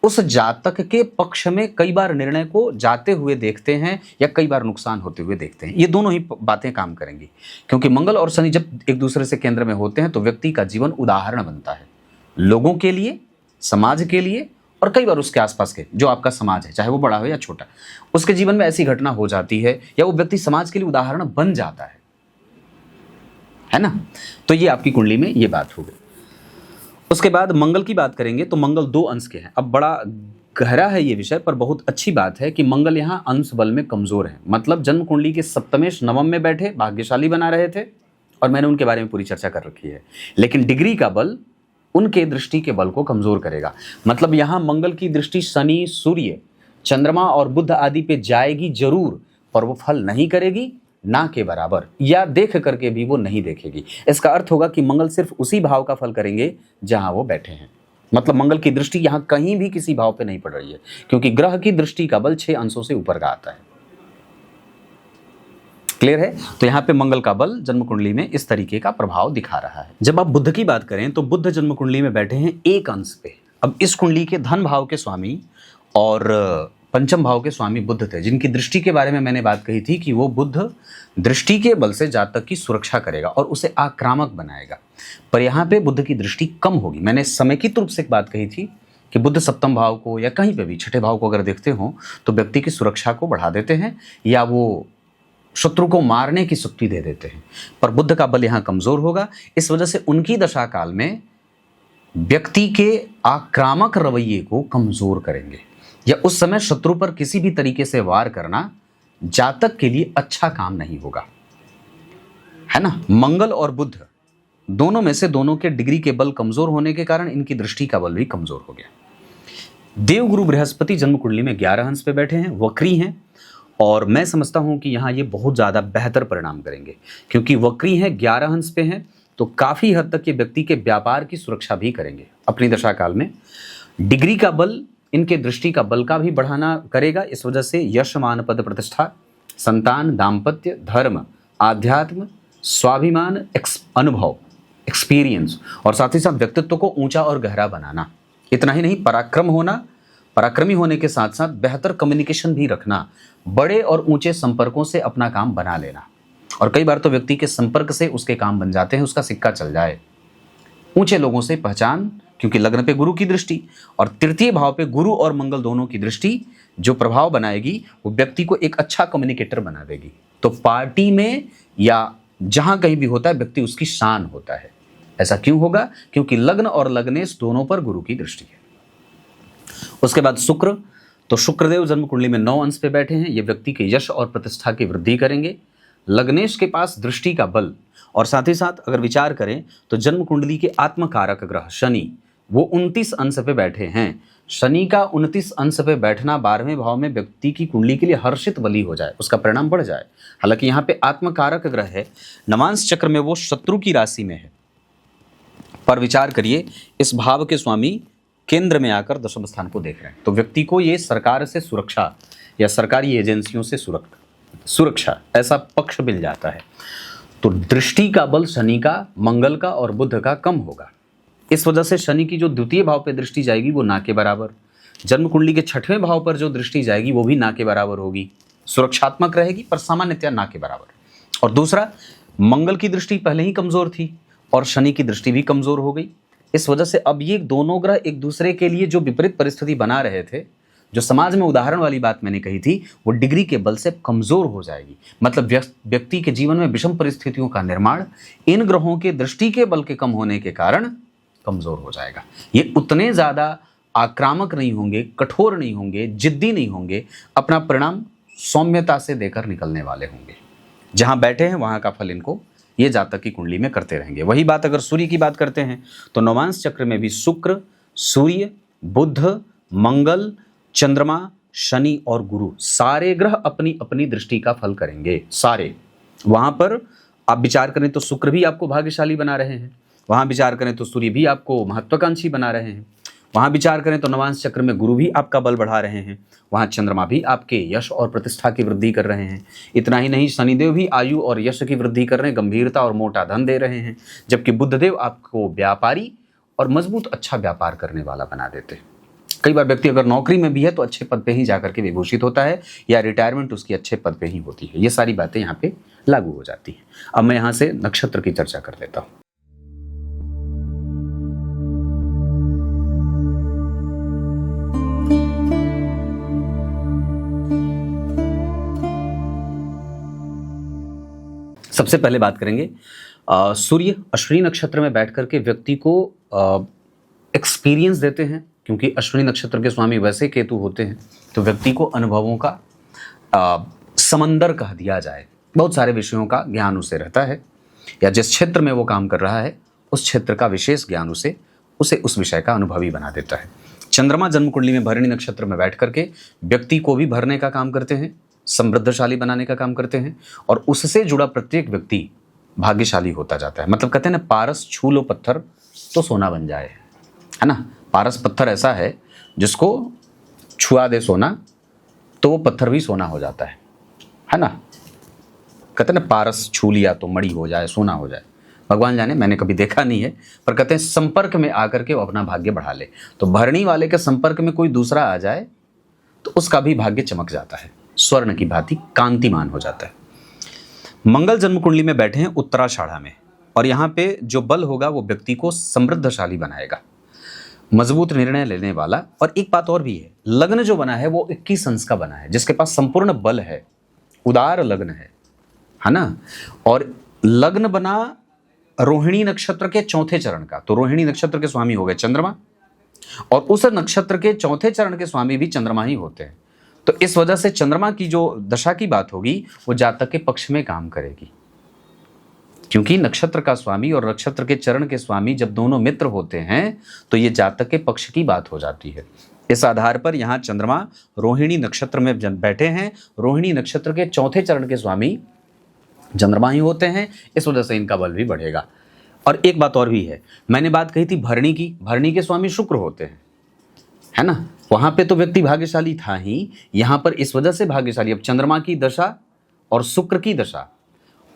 उस जातक के पक्ष में कई बार निर्णय को जाते हुए देखते हैं या कई बार नुकसान होते हुए देखते हैं। ये दोनों ही बातें काम करेंगी, क्योंकि मंगल और शनि जब एक दूसरे से केंद्र में होते हैं तो व्यक्ति का जीवन उदाहरण बनता है लोगों के लिए, समाज के लिए, और कई बार उसके आसपास के जो आपका समाज है, चाहे वो बड़ा हो या छोटा, उसके जीवन में ऐसी घटना हो जाती है या वो व्यक्ति समाज के लिए उदाहरण बन जाता है ना। तो ये आपकी कुंडली में ये बात हो गई। उसके बाद मंगल की बात करेंगे तो मंगल 2 अंश के हैं। अब बड़ा गहरा है ये विषय, पर बहुत अच्छी बात है कि मंगल यहाँ अंश बल में कमजोर है। मतलब जन्म कुंडली के सप्तमेश नवम में बैठे भाग्यशाली बना रहे थे, और मैंने उनके बारे में पूरी चर्चा कर रखी है, लेकिन डिग्री का बल उनके दृष्टि के बल को कमजोर करेगा। मतलब यहाँ मंगल की दृष्टि शनि, सूर्य, चंद्रमा और बुध आदि पे जाएगी जरूर, पर वो फल नहीं करेगी ना के बराबर, या देख करके भी वो नहीं देखेगी। इसका अर्थ होगा कि मंगल सिर्फ उसी भाव का फल करेंगे जहां वो बैठे हैं। मतलब मंगल की दृष्टि यहाँ कहीं भी किसी भाव पे नहीं पड़ रही है, क्योंकि ग्रह की दृष्टि का बल 6 अंशों से ऊपर का आता है। क्लियर है? तो यहाँ पे मंगल का बल जन्म कुंडली में इस तरीके का प्रभाव दिखा रहा है। जब आप बुध की बात करें तो बुध जन्म कुंडली में बैठे हैं 1 अंश पे। अब इस कुंडली के धन भाव के स्वामी और पंचम भाव के स्वामी बुध थे, जिनकी दृष्टि के बारे में मैंने बात कही थी कि वो बुध दृष्टि के बल से जातक की सुरक्षा करेगा और उसे आक्रामक बनाएगा। पर यहाँ पे बुध की दृष्टि कम होगी। मैंने समेकित रूप से एक बात कही थी कि बुध सप्तम भाव को या कहीं पे भी छठे भाव को अगर देखते हो तो व्यक्ति की सुरक्षा को बढ़ा देते हैं या वो शत्रु को मारने की शक्ति दे देते हैं, पर बुध का बल यहाँ कमजोर होगा। इस वजह से उनकी दशा काल में व्यक्ति के आक्रामक रवैये को कमजोर करेंगे, या उस समय शत्रु पर किसी भी तरीके से वार करना जातक के लिए अच्छा काम नहीं होगा, है ना। मंगल और बुध दोनों में से दोनों के डिग्री के बल कमजोर होने के कारण इनकी दृष्टि का बल भी कमजोर हो गया। देवगुरु बृहस्पति जन्म कुंडली में 11 अंश पे बैठे हैं, वक्री हैं, और मैं समझता हूं कि यहाँ ये बहुत ज़्यादा बेहतर परिणाम करेंगे, क्योंकि वक्री हैं, 11 अंश पे हैं, तो काफ़ी हद तक ये व्यक्ति के व्यापार की सुरक्षा भी करेंगे अपनी दशा काल में। डिग्री का बल इनके दृष्टि का बल का भी बढ़ाना करेगा। इस वजह से यश, मान, पद, प्रतिष्ठा, संतान, दाम्पत्य, धर्म, आध्यात्म, स्वाभिमान, अनुभव, एक्सपीरियंस, और साथ ही साथ व्यक्तित्व को ऊंचा और गहरा बनाना। इतना ही नहीं, पराक्रम होना, पराक्रमी होने के साथ साथ बेहतर कम्युनिकेशन भी रखना, बड़े और ऊंचे संपर्कों से अपना काम बना लेना, और कई बार तो व्यक्ति के संपर्क से उसके काम बन जाते हैं, उसका सिक्का चल जाए। ऊंचे लोगों से पहचान, क्योंकि लग्न पे गुरु की दृष्टि और तृतीय भाव पे गुरु और मंगल दोनों की दृष्टि जो प्रभाव बनाएगी वो व्यक्ति को एक अच्छा कम्युनिकेटर बना देगी। तो पार्टी में या जहां कहीं भी होता है व्यक्ति उसकी शान होता है। ऐसा क्यों होगा? क्योंकि लग्न और लग्नेश दोनों पर गुरु की दृष्टि है। उसके बाद शुक्र, तो शुक्रदेव जन्म कुंडली में 9 अंश पे बैठे हैं। ये व्यक्ति के यश और प्रतिष्ठा की वृद्धि करेंगे। लग्नेश के पास दृष्टि का बल, और साथ ही साथ अगर विचार करें तो जन्म कुंडली के आत्मकारक ग्रह शनि वो 29 अंश पे बैठे हैं। शनि का 29 अंश पे बैठना 12वें भाव में व्यक्ति की कुंडली के लिए हर्षित बली हो जाए, उसका परिणाम बढ़ जाए। हालांकि यहाँ पे आत्मकारक ग्रह है, नवांश चक्र में वो शत्रु की राशि में है, पर विचार करिए इस भाव के स्वामी केंद्र में आकर दशम स्थान को देख रहे हैं, तो व्यक्ति को ये सरकार से सुरक्षा या सरकारी एजेंसियों से सुरक्षा ऐसा पक्ष मिल जाता है। तो दृष्टि का बल शनि का, मंगल का और बुध का कम होगा। इस वजह से शनि की जो द्वितीय भाव पे दृष्टि जाएगी वो ना के बराबर, जन्म कुंडली के छठवें भाव पर जो दृष्टि जाएगी वो भी ना के बराबर होगी, सुरक्षात्मक रहेगी पर सामान्यतया ना के बराबर। और दूसरा, मंगल की दृष्टि पहले ही कमजोर थी और शनि की दृष्टि भी कमजोर हो गई। इस वजह से अब ये दोनों ग्रह एक दूसरे के लिए जो विपरीत परिस्थिति बना रहे थे, जो समाज में उदाहरण वाली बात मैंने कही थी, वो डिग्री के बल से कमजोर हो जाएगी। मतलब व्यक्ति के जीवन में विषम परिस्थितियों का निर्माण इन ग्रहों के दृष्टि के बल के कम होने के कारण कमजोर हो जाएगा। ये उतने ज्यादा आक्रामक नहीं होंगे, कठोर नहीं होंगे, जिद्दी नहीं होंगे, अपना परिणाम सौम्यता से देकर निकलने वाले होंगे। जहां बैठे हैं वहां का फल इनको ये जातक की कुंडली में करते रहेंगे। वही बात अगर सूर्य की बात करते हैं तो नवांश चक्र में भी शुक्र, सूर्य, बुध, मंगल, चंद्रमा, शनि और गुरु सारे ग्रह अपनी अपनी दृष्टि का फल करेंगे। सारे वहां पर आप विचार करें तो शुक्र भी आपको भाग्यशाली बना रहे हैं, वहां विचार करें तो सूर्य भी आपको महत्वाकांक्षी बना रहे हैं, वहां विचार करें तो नवांश चक्र में गुरु भी आपका बल बढ़ा रहे हैं, वहां चंद्रमा भी आपके यश और प्रतिष्ठा की वृद्धि कर रहे हैं। इतना ही नहीं, शनिदेव भी आयु और यश की वृद्धि कर रहे हैं, गंभीरता और मोटा धन दे रहे हैं, जबकि बुधदेव आपको व्यापारी और मजबूत अच्छा व्यापार करने वाला बना देते हैं। कई बार व्यक्ति अगर नौकरी में भी है तो अच्छे पद पे ही जाकर के विभूषित होता है, या रिटायरमेंट उसकी अच्छे पद पे ही होती है। ये सारी बातें यहाँ पे लागू हो जाती हैं। अब मैं यहाँ से नक्षत्र की चर्चा कर लेता हूँ। सबसे पहले बात करेंगे सूर्य अश्विनी नक्षत्र में बैठ करके व्यक्ति को एक्सपीरियंस देते हैं, क्योंकि अश्विनी नक्षत्र के स्वामी वैसे केतु होते हैं तो व्यक्ति को अनुभवों का समंदर कह दिया जाए। बहुत सारे विषयों का ज्ञान उसे रहता है, या जिस क्षेत्र में वो काम कर रहा है उस क्षेत्र का विशेष ज्ञान उसे उस विषय का अनुभवी बना देता है। चंद्रमा जन्म कुंडली में भरणी नक्षत्र में बैठ करके व्यक्ति को भी भरने का काम करते हैं, समृद्धशाली बनाने का काम करते हैं, और उससे जुड़ा प्रत्येक व्यक्ति भाग्यशाली होता जाता है। मतलब कहते हैं ना, पारस छू लो पत्थर तो सोना बन जाए, है ना। पारस पत्थर ऐसा है जिसको छुआ दे सोना तो वो पत्थर भी सोना हो जाता है ना। कहते हैं ना, पारस छू लिया तो मणि हो जाए, सोना हो जाए। भगवान जाने, मैंने कभी देखा नहीं है, पर कहते हैं संपर्क में आकर के वो अपना भाग्य बढ़ा ले। तो भरणी वाले के संपर्क में कोई दूसरा आ जाए तो उसका भी भाग्य चमक जाता है, स्वर्ण की भांति कांतिमान हो जाता है। मंगल जन्म कुंडली में बैठे हैं उत्तराषाढ़ा में, और यहाँ पे जो बल होगा वो व्यक्ति को समृद्धशाली बनाएगा, मजबूत निर्णय लेने वाला। और एक बात और भी है, लग्न जो बना है वो 21 अंश का बना है, जिसके पास संपूर्ण बल है, उदार लग्न है ना। और लग्न बना रोहिणी नक्षत्र के चौथे चरण का, तो रोहिणी नक्षत्र के स्वामी हो गए चंद्रमा, और उस नक्षत्र के चौथे चरण के स्वामी भी चंद्रमा ही होते हैं। तो इस वजह से चंद्रमा की जो दशा की बात होगी वो जातक के पक्ष में काम करेगी, क्योंकि नक्षत्र का स्वामी और नक्षत्र के चरण के स्वामी जब दोनों मित्र होते हैं तो ये जातक के पक्ष की बात हो जाती है। इस आधार पर यहाँ चंद्रमा रोहिणी नक्षत्र में बैठे हैं, रोहिणी नक्षत्र के चौथे चरण के स्वामी चंद्रमा ही होते हैं, इस वजह से इनका बल भी बढ़ेगा। और एक बात और भी है, मैंने बात कही थी भरणी की, भरणी के स्वामी शुक्र होते हैं, है ना। वहां पे तो व्यक्ति भाग्यशाली था ही, यहां पर इस वजह से भाग्यशाली। अब चंद्रमा की दशा और शुक्र की दशा,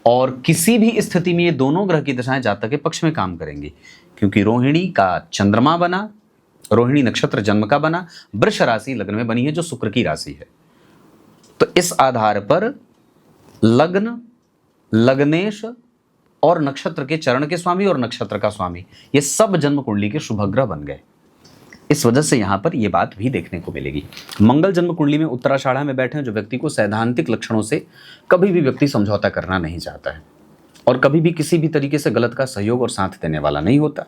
और किसी भी स्थिति में ये दोनों ग्रह की दशाएं जातक के पक्ष में काम करेंगी, क्योंकि रोहिणी का चंद्रमा बना, रोहिणी नक्षत्र जन्म का बना, वृष राशि लग्न में बनी है जो शुक्र की राशि है। तो इस आधार पर लग्न, लग्नेश और नक्षत्र के चरण के स्वामी और नक्षत्र का स्वामी, ये सब जन्म कुंडली के शुभ ग्रह बन गए। इस वजह से यहाँ पर यह बात भी देखने को मिलेगी। मंगल जन्म कुंडली में उत्तराषाढ़ा में बैठे हैं जो व्यक्ति को सैद्धांतिक लक्षणों से कभी भी व्यक्ति समझौता करना नहीं चाहता है, और कभी भी किसी भी तरीके से गलत का सहयोग और साथ देने वाला नहीं होता।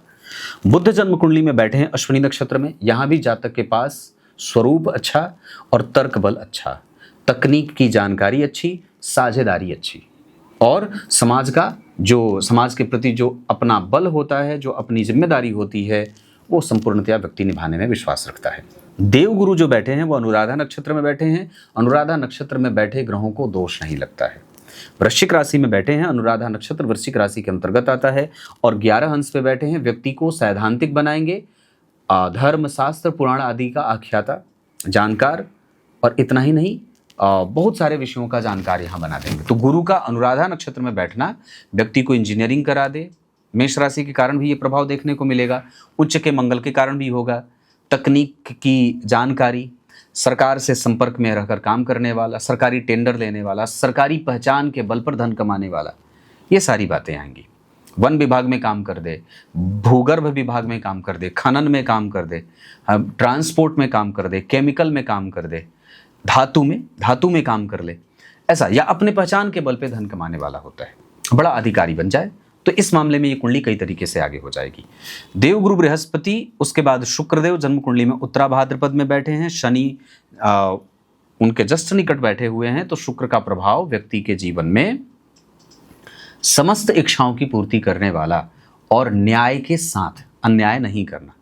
बुध जन्म कुंडली में बैठे हैं अश्विनी नक्षत्र में, यहाँ भी जातक के पास स्वरूप अच्छा और तर्क बल अच्छा, तकनीक की जानकारी अच्छी, साझेदारी अच्छी, और समाज के प्रति जो अपना बल होता है, जो अपनी जिम्मेदारी होती है, वो संपूर्णतया व्यक्ति निभाने में विश्वास रखता है। देवगुरु जो बैठे हैं वो अनुराधा नक्षत्र में बैठे हैं, अनुराधा नक्षत्र में बैठे ग्रहों को दोष नहीं लगता है। वृश्चिक राशि में बैठे हैं, अनुराधा नक्षत्र वृश्चिक राशि के अंतर्गत आता है, और 11 अंश पे बैठे हैं, व्यक्ति को सैद्धांतिक बनाएंगे, धर्म शास्त्र पुराण आदि का आख्याता जानकार, और इतना ही नहीं बहुत सारे विषयों का जानकार यहाँ बना देंगे। तो गुरु का अनुराधा नक्षत्र में बैठना व्यक्ति को इंजीनियरिंग करा दे, मेष राशि के कारण भी ये प्रभाव देखने को मिलेगा। उच्च के मंगल के कारण भी होगा। तकनीक की जानकारी, सरकार से संपर्क में रहकर काम करने वाला, सरकारी टेंडर लेने वाला, सरकारी पहचान के बल पर धन कमाने वाला, ये सारी बातें आएंगी। वन विभाग में काम कर दे, भूगर्भ विभाग में काम कर दे, खनन में काम कर दे, ट्रांसपोर्ट में काम कर दे, केमिकल में काम कर दे, धातु में काम कर ले, ऐसा, या अपने पहचान के बल पे धन कमाने वाला होता है, बड़ा अधिकारी बन जाए, तो इस मामले में ये कुंडली कई तरीके से आगे हो जाएगी। देवगुरु बृहस्पति, उसके बाद शुक्रदेव जन्म कुंडली में उत्तरा भाद्रपद में बैठे हैं, शनि उनके जस्ट निकट बैठे हुए हैं, तो शुक्र का प्रभाव व्यक्ति के जीवन में समस्त इच्छाओं की पूर्ति करने वाला और न्याय के साथ अन्याय नहीं करना।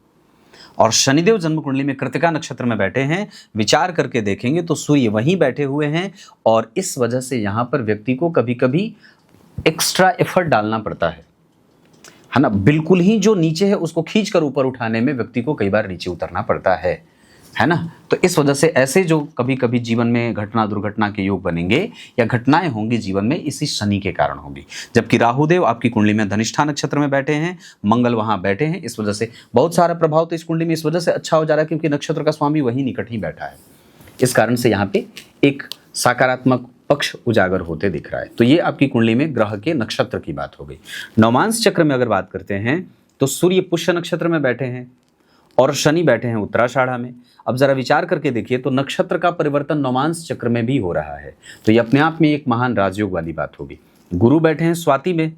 और शनिदेव जन्म कुंडली में कृतिका नक्षत्र में बैठे हैं, विचार करके देखेंगे तो सूर्य वहीं बैठे हुए हैं, और इस वजह से यहाँ पर व्यक्ति को कभी कभी एक्स्ट्रा एफर्ट डालना पड़ता है ना। बिल्कुल ही जो नीचे है उसको खींच कर ऊपर उठाने में व्यक्ति को कई बार नीचे उतरना पड़ता है ना। तो इस वजह से ऐसे जो कभी कभी जीवन में घटना दुर्घटना के योग बनेंगे या घटनाएं होंगी जीवन में, इसी शनि के कारण होंगी। जबकि राहुदेव आपकी कुंडली में धनिष्ठा नक्षत्र में बैठे हैं, मंगल वहां बैठे हैं, इस वजह से बहुत सारा प्रभाव तो इस कुंडली में इस वजह से अच्छा हो जा रहा है क्योंकि नक्षत्र का स्वामी वहीं निकट ही बैठा है। इस कारण से यहाँ पे एक सकारात्मक पक्ष उजागर होते दिख रहा है। तो ये आपकी कुंडली में ग्रह के नक्षत्र की बात हो गई। नवमांश चक्र में अगर बात करते हैं तो सूर्य पुष्य नक्षत्र में बैठे हैं और शनि बैठे हैं उत्तराषाढ़ा में। अब जरा विचार करके देखिए तो नक्षत्र का परिवर्तन नवमांश चक्र में भी हो रहा है, तो ये अपने आप में एक महान राजयोग वाली बात होगी। गुरु बैठे हैं स्वाति में,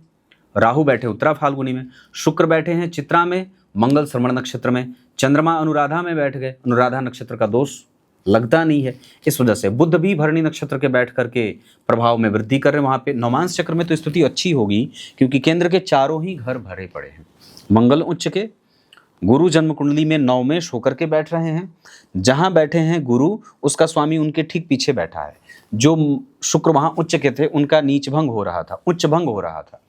राहु बैठे उत्तरा फाल्गुनी में, शुक्र बैठे हैं चित्रा में, मंगल श्रवण नक्षत्र में, चंद्रमा अनुराधा में बैठ गए। अनुराधा नक्षत्र का दोष लगता नहीं है, इस वजह से बुध भी भरणी नक्षत्र के बैठ करके प्रभाव में वृद्धि कर रहे हैं। वहां पे नवमांश चक्र में तो स्थिति अच्छी होगी क्योंकि केंद्र के चारों ही घर भरे पड़े हैं। मंगल उच्च के, गुरु जन्म कुंडली में नवमेश होकर के बैठ रहे हैं। जहां बैठे हैं गुरु, उसका स्वामी उनके ठीक पीछे बैठा है। जो शुक्र वहां उच्च के थे उनका नीच भंग हो रहा था, उच्च भंग हो रहा था,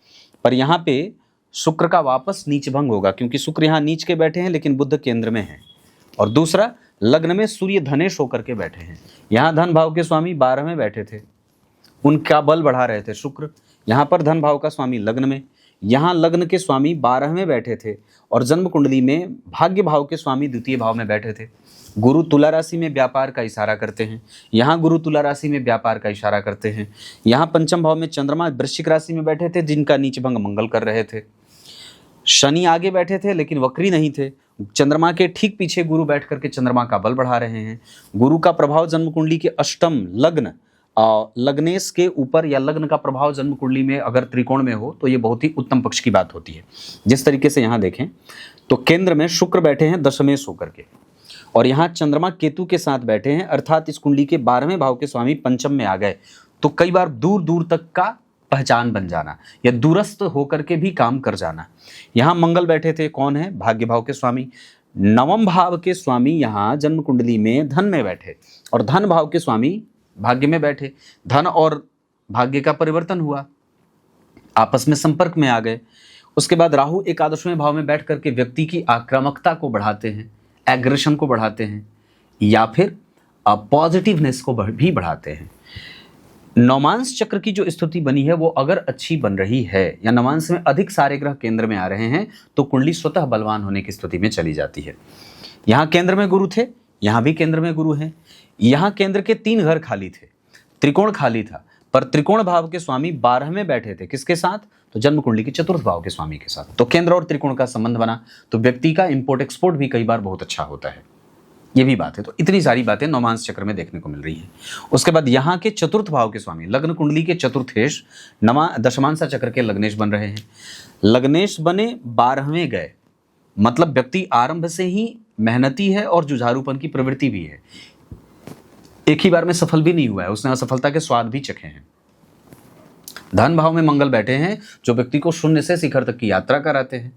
पर यहाँ पे शुक्र का वापस नीच भंग होगा क्योंकि शुक्र यहाँ नीच के बैठे हैं लेकिन बुध केंद्र में है। और दूसरा, लग्न में सूर्य धनेश होकर के बैठे हैं। यहाँ धन भाव के स्वामी 12 में बैठे थे, उनका बल बढ़ा रहे थे शुक्र। यहाँ पर धन भाव का स्वामी लग्न में, यहाँ लग्न के स्वामी 12 में बैठे थे और जन्म कुंडली में भाग्य भाव के स्वामी द्वितीय भाव में बैठे थे। गुरु तुला राशि में व्यापार का इशारा करते हैं, यहाँ गुरु तुला राशि में व्यापार का इशारा करते हैं। यहाँ पंचम भाव में चंद्रमा वृश्चिक राशि में बैठे थे जिनका नीच भंग मंगल कर रहे थे। शनि आगे बैठे थे लेकिन वक्री नहीं थे। चंद्रमा के ठीक पीछे गुरु बैठ करके चंद्रमा का बल बढ़ा रहे हैं। गुरु का प्रभाव जन्म कुंडली के अष्टम लग्न लग्नेश के ऊपर, या लग्न का प्रभाव जन्म कुंडली में अगर त्रिकोण में हो तो ये बहुत ही उत्तम पक्ष की बात होती है। जिस तरीके से यहाँ देखें तो केंद्र में शुक्र बैठे हैं दशमेश होकर के, और यहाँ चंद्रमा केतु के साथ बैठे हैं, अर्थात इस कुंडली के 12वें भाव के स्वामी पंचम में आ गए। तो कई बार दूर दूर तक का पहचान बन जाना या दूरस्थ होकर के भी काम कर जाना। यहाँ मंगल बैठे थे, कौन है? भाग्य भाव के स्वामी। नवम भाव के स्वामी यहाँ जन्म कुंडली में धन में बैठे और धन भाव के स्वामी भाग्य में बैठे। धन और भाग्य का परिवर्तन हुआ, आपस में संपर्क में आ गए। उसके बाद राहु एकादशवें भाव में बैठ करके व्यक्ति की आक्रामकता को बढ़ाते हैं, एग्रेशन को बढ़ाते हैं, या फिर पॉजिटिवनेस को भी बढ़ाते हैं। नवमांश चक्र की जो स्थिति बनी है वो अगर अच्छी बन रही है या नवमांश में अधिक सारे ग्रह केंद्र में आ रहे हैं तो कुंडली स्वतः बलवान होने की स्थिति में चली जाती है। यहाँ केंद्र में गुरु थे, यहाँ भी केंद्र में गुरु हैं। यहाँ केंद्र के 3 घर खाली थे, त्रिकोण खाली था, पर त्रिकोण भाव के स्वामी 12 में बैठे थे। किसके साथ? तो जन्म कुंडली के चतुर्थ भाव के स्वामी के साथ। तो केंद्र और त्रिकोण का संबंध बना तो व्यक्ति का इंपोर्ट एक्सपोर्ट भी कई बार बहुत अच्छा होता है, ये भी बात है। तो इतनी सारी बातें नवमांश चक्र में देखने को मिल रही हैं। उसके बाद यहाँ के चतुर्थ भाव के स्वामी लग्न कुंडली के चतुर्थेश दशमांशा चक्र के लग्नेश बन रहे हैं। लग्नेश बने 12वें गए, मतलब व्यक्ति आरंभ से ही मेहनती है और जुझारूपन की प्रवृत्ति भी है। एक ही बार में सफल भी नहीं हुआ है, उसने असफलता के स्वाद भी चखे हैं। धन भाव में मंगल बैठे हैं जो व्यक्ति को शून्य से शिखर तक की यात्रा कराते हैं।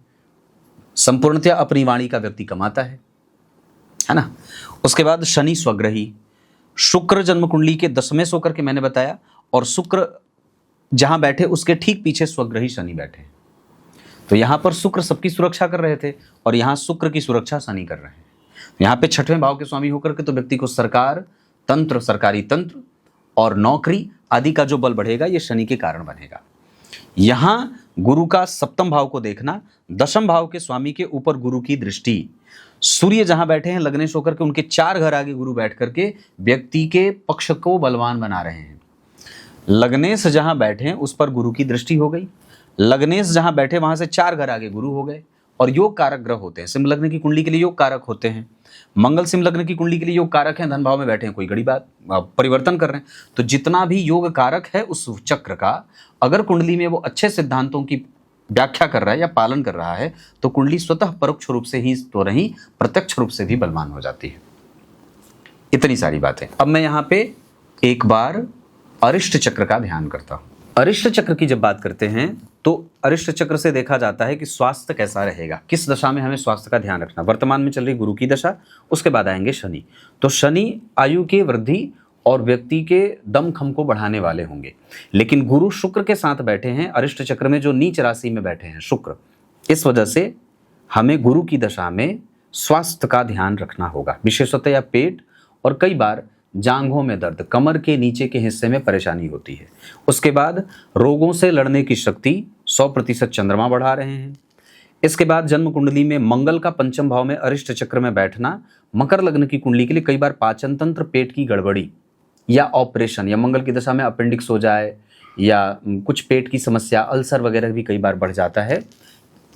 संपूर्णतया अपनी वाणी का व्यक्ति कमाता है ना। उसके बाद शनि स्वग्रही, शुक्र जन्म कुंडली के 10वें होकर के मैंने बताया, और शुक्र जहां बैठे उसके ठीक पीछे स्वग्रही शनि बैठे। तो यहां पर शुक्र सबकी सुरक्षा कर रहे थे और यहां शुक्र की सुरक्षा शनि कर रहे हैं। यहां पे 6वें भाव के स्वामी होकर के तो व्यक्ति को सरकार तंत्र, सरकारी तंत्र और नौकरी आदि का जो बल बढ़ेगा ये शनि के कारण बनेगा। यहाँ गुरु का सप्तम भाव को देखना, दशम भाव के स्वामी के ऊपर गुरु की दृष्टि, सूर्य जहां बैठे हैं लग्नेश होकर के, उनके 4 घर आगे गुरु बैठ करके व्यक्ति के पक्ष को बलवान बना रहे हैं। लग्नेश जहां बैठे हैं उस पर गुरु की दृष्टि हो गई, लग्नेश जहां बैठे वहां से 4 घर आगे गुरु हो गए। और योग कारक ग्रह होते हैं, सिंह लग्न की कुंडली के लिए योग कारक होते हैं। मंगल सिंह लग्न की कुंडली के लिए योग कारक हैं, धन भाव में बैठे हैं, कोई बड़ी बात परिवर्तन कर रहे हैं। तो जितना भी योग कारक है उस चक्र का, अगर कुंडली में वो अच्छे सिद्धांतों की व्याख्या कर रहा है या पालन कर रहा है, तो कुंडली स्वतः परोक्ष रूप से ही तो नहीं, प्रत्यक्ष रूप से भी बलवान हो जाती है। इतनी सारी बातें। अब मैं यहाँ पे एक बार अरिष्ट चक्र का ध्यान करता हूं। अरिष्ट चक्र की जब बात करते हैं तो अरिष्ट चक्र से देखा जाता है कि स्वास्थ्य कैसा रहेगा, किस दशा में हमें स्वास्थ्य का ध्यान रखना। वर्तमान में चल रही गुरु की दशा, उसके बाद आएंगे शनि। तो शनि आयु की वृद्धि और व्यक्ति के दम खम को बढ़ाने वाले होंगे। लेकिन गुरु शुक्र के साथ बैठे हैं अरिष्ट चक्र में, जो नीच राशि में बैठे हैं शुक्र, इस वजह से हमें गुरु की दशा में स्वास्थ्य का ध्यान रखना होगा, विशेषतः या पेट और कई बार जांघों में दर्द, कमर के नीचे के हिस्से में परेशानी होती है। उसके बाद रोगों से लड़ने की शक्ति 100% चंद्रमा बढ़ा रहे हैं। इसके बाद जन्म कुंडली में मंगल का पंचम भाव में अरिष्ट चक्र में बैठना मकर लग्न की कुंडली के लिए कई बार पाचन तंत्र, पेट की गड़बड़ी या ऑपरेशन, या मंगल की दशा में अपेंडिक्स हो जाए या कुछ पेट की समस्या, अल्सर वगैरह भी कई बार बढ़ जाता है।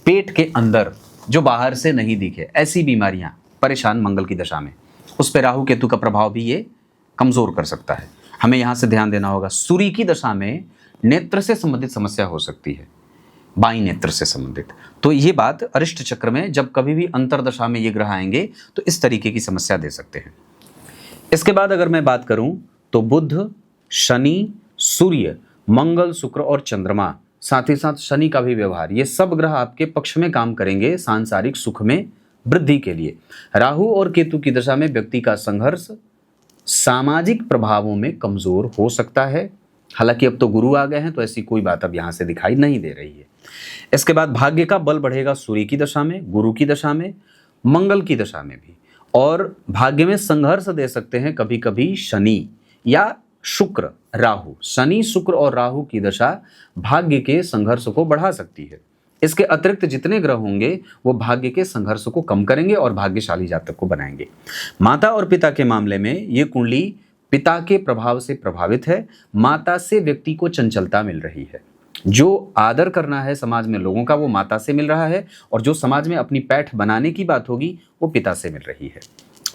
पेट के अंदर जो बाहर से नहीं दिखे, ऐसी बीमारियां परेशान मंगल की दशा में, उस पर राहु केतु का प्रभाव भी ये कमजोर कर सकता है। हमें यहां से ध्यान देना होगा। सूर्य की दशा में नेत्र से संबंधित समस्या हो सकती है, बाई नेत्र से संबंधित। तो ये बात अरिष्ट चक्र में जब कभी भी अंतरदशा में ये ग्रह आएंगे तो इस तरीके की समस्या दे सकते हैं। इसके बाद अगर मैं बात करूं तो बुध, शनि, सूर्य, मंगल, शुक्र और चंद्रमा, साथ ही साथ शनि का भी व्यवहार, ये सब ग्रह आपके पक्ष में काम करेंगे सांसारिक सुख में वृद्धि के लिए। राहु और केतु की दशा में व्यक्ति का संघर्ष सामाजिक प्रभावों में कमजोर हो सकता है। हालांकि अब तो गुरु आ गए हैं तो ऐसी कोई बात अब यहां से दिखाई नहीं दे रही है। इसके बाद भाग्य का बल बढ़ेगा सूर्य की दशा में, गुरु की दशा में, मंगल की दशा में भी। और भाग्य में संघर्ष दे सकते हैं कभी कभी शनि या शुक्र, राहु। शनि, शुक्र और राहु की दशा भाग्य के संघर्ष को बढ़ा सकती है। इसके अतिरिक्त जितने ग्रह होंगे वो भाग्य के संघर्ष को कम करेंगे और भाग्यशाली जातक को बनाएंगे। माता और पिता के मामले में ये कुंडली पिता के प्रभाव से प्रभावित है। माता से व्यक्ति को चंचलता मिल रही है। जो आदर करना है समाज में लोगों का वो माता से मिल रहा है, और जो समाज में अपनी पैठ बनाने की बात होगी वो पिता से मिल रही है।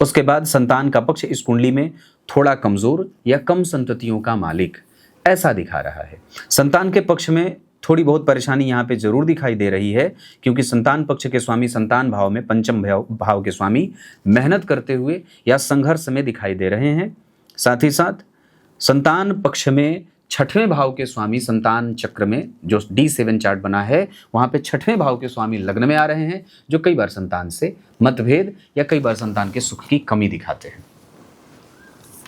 उसके बाद संतान का पक्ष इस कुंडली में थोड़ा कमजोर या कम संततियों का मालिक ऐसा दिखा रहा है। संतान के पक्ष में थोड़ी बहुत परेशानी यहाँ पे जरूर दिखाई दे रही है, क्योंकि संतान पक्ष के स्वामी संतान भाव में, पंचम भाव के स्वामी मेहनत करते हुए या संघर्ष में दिखाई दे रहे हैं। साथ ही साथ संतान पक्ष में छठवें भाव के स्वामी संतान चक्र में जो D7 चार्ट बना है वहां पे छठवें भाव के स्वामी लग्न में आ रहे हैं, जो कई बार संतान से मतभेद या कई बार संतान के सुख की कमी दिखाते हैं।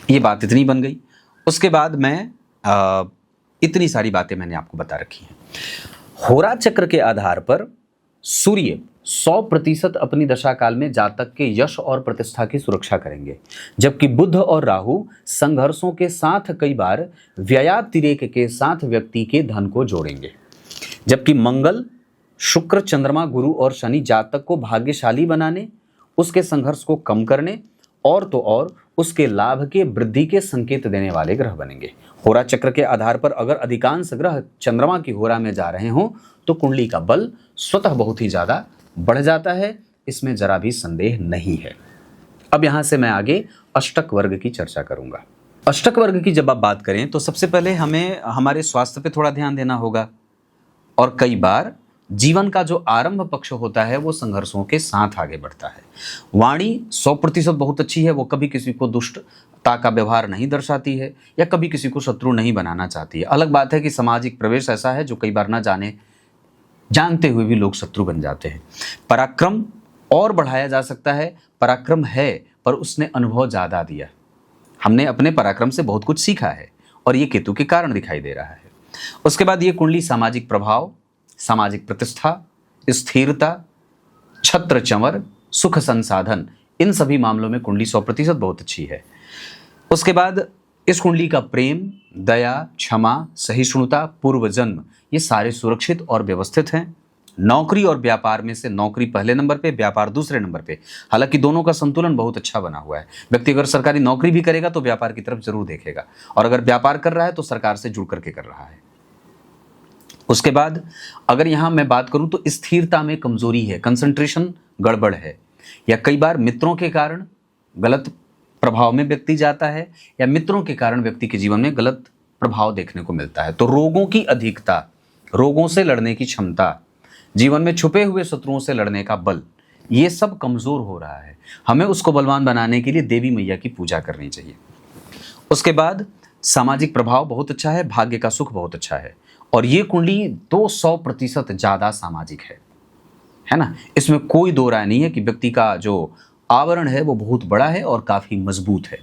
ये बात इतनी बन गई। उसके बाद मैं इतनी सारी बातें मैंने आपको बता रखी हैं। होरा चक्र के आधार पर सूर्य 100% अपनी दशा काल में जातक के यश और प्रतिष्ठा की सुरक्षा करेंगे, जबकि बुध और राहु संघर्षों के साथ कई बार व्ययातिरेक के साथ व्यक्ति के धन को जोड़ेंगे, जबकि मंगल, शुक्र, चंद्रमा, गुरु और शनि जातक को भाग्यशाली बनाने, उसके संघर्ष को कम करने और तो और उसके लाभ के वृद्धि के संकेत देने वाले ग्रह बनेंगे। होरा चक्र के आधार पर अगर अधिकांश ग्रह चंद्रमा की होरा में जा रहे हों तो कुंडली का बल स्वतः बहुत ही ज्यादा बढ़ जाता है, इसमें जरा भी संदेह नहीं है। अब यहां से मैं आगे अष्टक वर्ग की चर्चा करूंगा। अष्टक वर्ग की जब आप बात करें तो सबसे पहले हमें हमारे स्वास्थ्य पे थोड़ा ध्यान देना होगा, और कई बार जीवन का जो आरंभ पक्ष होता है वो संघर्षों के साथ आगे बढ़ता है। वाणी 100% बहुत अच्छी है, वो कभी किसी को दुष्टता का व्यवहार नहीं दर्शाती है या कभी किसी को शत्रु नहीं बनाना चाहती है। अलग बात है कि सामाजिक प्रवेश ऐसा है जो कई बार ना जानते हुए भी लोग शत्रु बन जाते हैं। पराक्रम और बढ़ाया जा सकता है, पराक्रम है पर उसने अनुभव ज़्यादा दिया, हमने अपने पराक्रम से बहुत कुछ सीखा है और ये केतु के कारण दिखाई दे रहा है। उसके बाद ये कुंडली सामाजिक प्रभाव, सामाजिक प्रतिष्ठा, स्थिरता, छत्र चंवर, सुख संसाधन, इन सभी मामलों में कुंडली 100% बहुत अच्छी है। उसके बाद इस कुंडली का प्रेम, दया, क्षमा, सहिष्णुता, पूर्व जन्म ये सारे सुरक्षित और व्यवस्थित हैं। नौकरी और व्यापार में से नौकरी पहले नंबर पे, व्यापार दूसरे नंबर पे। हालांकि दोनों का संतुलन बहुत अच्छा बना हुआ है। व्यक्ति अगर सरकारी नौकरी भी करेगा तो व्यापार की तरफ जरूर देखेगा, और अगर व्यापार कर रहा है तो सरकार से जुड़ करके कर रहा है। उसके बाद अगर यहां मैं बात करूं तो स्थिरता में कमजोरी है, कंसंट्रेशन गड़बड़ है, या कई बार मित्रों के कारण गलत प्रभाव में व्यक्ति जाता है, या मित्रों के कारण व्यक्ति के जीवन में गलत प्रभाव देखने को मिलता है। तो रोगों की अधिकता, रोगों से लड़ने की क्षमता, जीवन में छुपे हुए शत्रुओं से लड़ने का बल, ये सब कमजोर हो रहा है। हमें उसको बलवान बनाने के लिए देवी मैया की पूजा करनी चाहिए। उसके बाद सामाजिक प्रभाव बहुत अच्छा है, भाग्य का सुख बहुत अच्छा है, और ये कुंडली 200% ज्यादा सामाजिक है ना। इसमें कोई दो राय नहीं है कि व्यक्ति का जो आवरण है वो बहुत बड़ा है और काफी मजबूत है।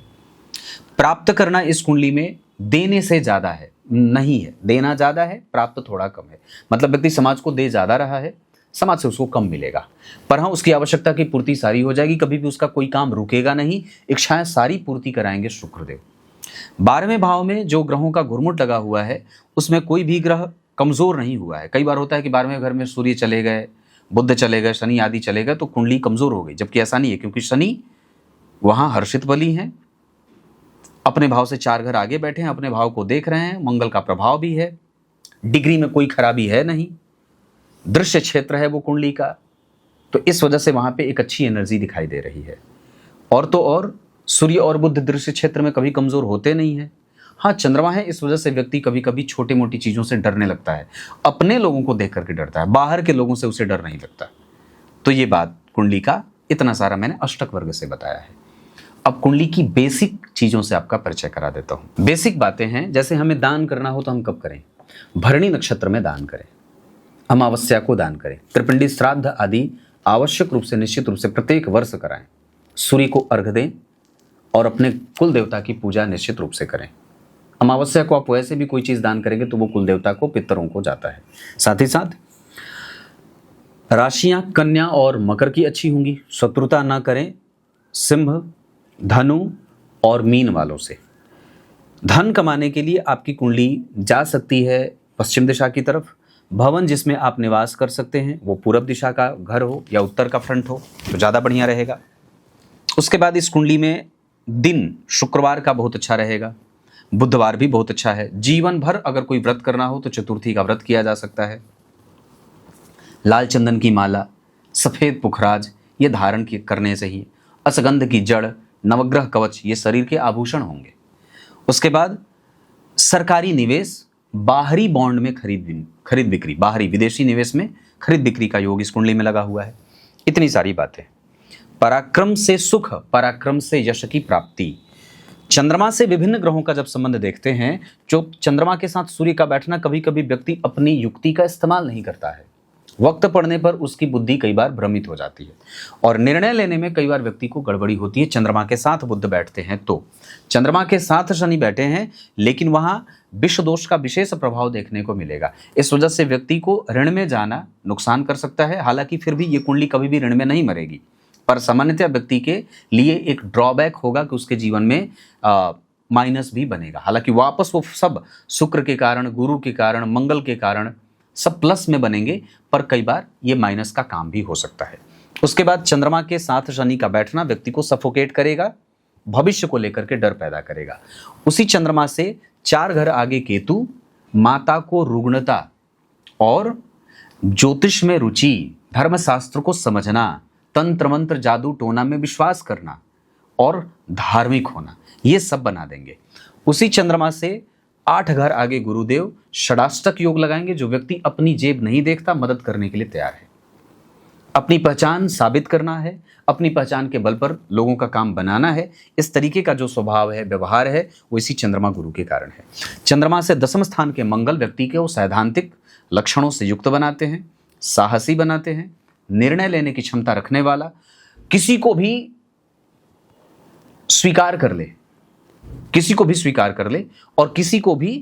प्राप्त करना इस कुंडली में देने से ज्यादा है, नहीं है। देना ज्यादा है, प्राप्त थोड़ा कम है। मतलब व्यक्ति समाज को दे ज्यादा रहा है, समाज से उसको कम मिलेगा। पर हाँ, उसकी आवश्यकता की पूर्ति सारी हो जाएगी, कभी भी उसका कोई काम रुकेगा नहीं। इच्छाएं सारी पूर्ति कराएंगे शुक्रदेव। 12वें भाव में जो ग्रहों का घुरमुट लगा हुआ है उसमें कोई भी ग्रह कमजोर नहीं हुआ है। कई बार होता है कि 12वें घर में सूर्य चले गए, बुध चले गए, शनि आदि चले गए तो कुंडली कमजोर हो गई, जबकि ऐसा नहीं है, क्योंकि शनि वहां हर्षित बली हैं, अपने भाव से 4 घर आगे बैठे हैं, अपने भाव को देख रहे हैं, मंगल का प्रभाव भी है, डिग्री में कोई खराबी है नहीं, दृश्य क्षेत्र है वो कुंडली का, तो इस वजह से वहां पे एक अच्छी एनर्जी दिखाई दे रही है। और तो और सूर्य और बुध दृश्य क्षेत्र में कभी कमजोर होते नहीं है। हाँ, चंद्रमा है, इस वजह से व्यक्ति कभी कभी छोटी मोटी चीजों से डरने लगता है, अपने लोगों को देख करके डरता है, बाहर के लोगों से उसे डर नहीं लगता। तो ये बात कुंडली का इतना सारा मैंने अष्टक वर्ग से बताया है। अब कुंडली की बेसिक चीजों से आपका परिचय करा देता हूं। बेसिक बातें हैं, जैसे हमें दान करना हो तो हम कब करें? भरणी नक्षत्र में दान करें, अमावस्या को दान करें, त्रिपिंडी श्राद्ध आदि आवश्यक रूप से निश्चित रूप से प्रत्येक वर्ष कराएं, सूर्य को अर्घ्य दें और अपने कुल देवता की पूजा निश्चित रूप से करें। अमावस्या को आप वैसे भी कोई चीज दान करेंगे तो वो कुल देवता को, पितरों को जाता है। साथ ही साथ राशियां कन्या और मकर की अच्छी होंगी, शत्रुता ना करें सिंह, धनु और मीन वालों से। धन कमाने के लिए आपकी कुंडली जा सकती है पश्चिम दिशा की तरफ। भवन जिसमें आप निवास कर सकते हैं वो पूरब दिशा का घर हो या उत्तर का फ्रंट हो तो ज़्यादा बढ़िया रहेगा। उसके बाद इस कुंडली में दिन शुक्रवार का बहुत अच्छा रहेगा, बुधवार भी बहुत अच्छा है। जीवन भर अगर कोई व्रत करना हो तो चतुर्थी का व्रत किया जा सकता है। लाल चंदन की माला, सफ़ेद पुखराज ये धारण करने चाहिए। असगंध की जड़, नवग्रह कवच ये शरीर के आभूषण होंगे। उसके बाद सरकारी निवेश, बाहरी बॉन्ड में खरीद बिक्री, बाहरी विदेशी निवेश में खरीद बिक्री का योग इस कुंडली में लगा हुआ है। इतनी सारी बातें। पराक्रम से सुख, पराक्रम से यश की प्राप्ति। चंद्रमा से विभिन्न ग्रहों का जब संबंध देखते हैं, जो चंद्रमा के साथ सूर्य का बैठना, कभी कभी व्यक्ति अपनी युक्ति का इस्तेमाल नहीं करता है, वक्त पड़ने पर उसकी बुद्धि कई बार भ्रमित हो जाती है और निर्णय लेने में कई बार व्यक्ति को गड़बड़ी होती है। चंद्रमा के साथ बुध बैठते हैं तो, चंद्रमा के साथ शनि बैठे हैं लेकिन वहां विष दोष का विशेष प्रभाव देखने को मिलेगा। इस वजह से व्यक्ति को ऋण में जाना नुकसान कर सकता है। हालांकि फिर भी ये कुंडली कभी भी ऋण में नहीं मरेगी, पर सामान्यतः व्यक्ति के लिए एक ड्रॉबैक होगा कि उसके जीवन में माइनस भी बनेगा। हालांकि वापस वो सब शुक्र के कारण, गुरु के कारण, मंगल के कारण सब प्लस में बनेंगे, पर कई बार ये माइनस का काम भी हो सकता है। उसके बाद चंद्रमा के साथ शनि का बैठना व्यक्ति को सफोकेट करेगा, भविष्य को लेकर के डर पैदा करेगा। उसी चंद्रमा से 4 घर आगे केतु, माता को रुग्णता और ज्योतिष में रुचि, धर्मशास्त्र को समझना, तंत्र मंत्र जादू टोना में विश्वास करना और धार्मिक होना, ये सब बना देंगे। उसी चंद्रमा से 8 घर आगे गुरुदेव षडाष्टक योग लगाएंगे। जो व्यक्ति अपनी जेब नहीं देखता, मदद करने के लिए तैयार है, अपनी पहचान साबित करना है, अपनी पहचान के बल पर लोगों का काम बनाना है, इस तरीके का जो स्वभाव है, व्यवहार है, वो इसी चंद्रमा गुरु के कारण है। चंद्रमा से 10वें स्थान के मंगल व्यक्ति को सैद्धांतिक लक्षणों से युक्त बनाते हैं, साहसी बनाते हैं, निर्णय लेने की क्षमता रखने वाला, किसी को भी स्वीकार कर ले, किसी को भी स्वीकार कर ले और किसी को भी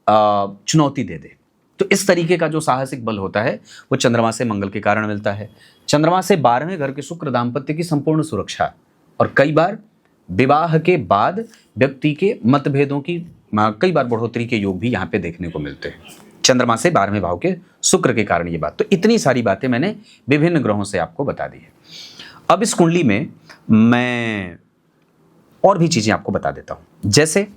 चुनौती दे दे। तो इस तरीके का जो साहसिक बल होता है वो चंद्रमा से मंगल के कारण मिलता है। चंद्रमा से 12वें घर के शुक्र दाम्पत्य की संपूर्ण सुरक्षा और कई बार विवाह के बाद व्यक्ति के मतभेदों की कई बार बढ़ोतरी के योग भी यहाँ पे देखने को मिलते हैं। चंद्रमा से 12वें भाव के शुक्र के कारण ये बात। तो इतनी सारी बातें मैंने विभिन्न ग्रहों से आपको बता दी है। अब इस कुंडली में मैं और भी चीजें आपको बता देता हूं। जैसे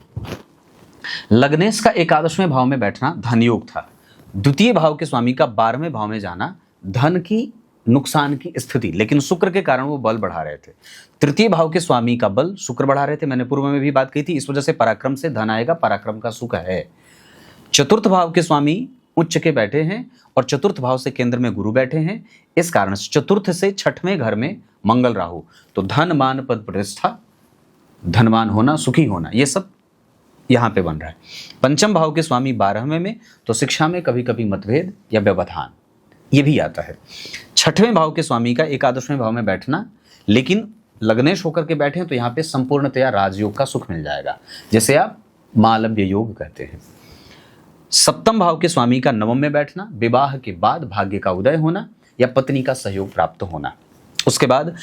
लग्नेश का 11वें भाव में बैठना धन योग था। द्वितीय भाव के स्वामी का 12वें भाव में जाना धन की नुकसान की स्थिति, लेकिन शुक्र के कारण वो बल बढ़ा रहे थे। तृतीय भाव के स्वामी का बल शुक्र बढ़ा रहे थे, मैंने पूर्व में भी बात कही थी। इस वजह से पराक्रम से धन आएगा, पराक्रम का सुख है। चतुर्थ भाव के स्वामी उच्च के बैठे हैं और चतुर्थ भाव से केंद्र में गुरु बैठे हैं। इस कारण से चतुर्थ से छठवें घर में मंगल राहु, तो धन मान पद प्रतिष्ठा, धनवान होना, सुखी होना, ये सब यहां पे बन रहा है। पंचम भाव के स्वामी 12वें में, तो शिक्षा में कभी कभी मतभेद या व्यवधान ये भी आता है। छठवें भाव के स्वामी का 11वें भाव में बैठना, लेकिन लग्नेश होकर के बैठे हैं तो यहाँ पे संपूर्णतया राजयोग का सुख मिल जाएगा, जैसे आप मालव्य योग कहते हैं। सप्तम भाव के स्वामी का 9वें में बैठना, विवाह के बाद भाग्य का उदय होना या पत्नी का सहयोग प्राप्त होना। उसके बाद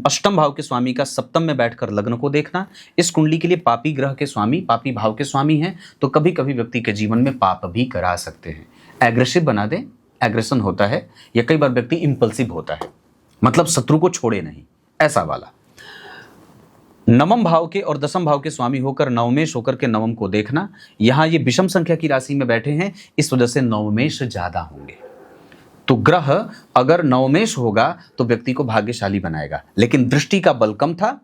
अष्टम भाव के स्वामी का 7वें में बैठकर लग्न को देखना। इस कुंडली के लिए पापी ग्रह के स्वामी पापी भाव के स्वामी हैं, तो कभी कभी व्यक्ति के जीवन में पाप भी करा सकते हैं, एग्रेसिव बना दें, एग्रेशन होता है, या कई बार व्यक्ति इंपल्सिव होता है, मतलब शत्रु को छोड़े नहीं, ऐसा वाला। नवम भाव के और 10वें भाव के स्वामी होकर नवमेश होकर के नवम को देखना। यहां ये विषम संख्या की राशि में बैठे हैं, इस वजह से नवमेश ज्यादा होंगे। तो ग्रह अगर नवमेश होगा तो व्यक्ति को भाग्यशाली बनाएगा, लेकिन दृष्टि का बल कम था,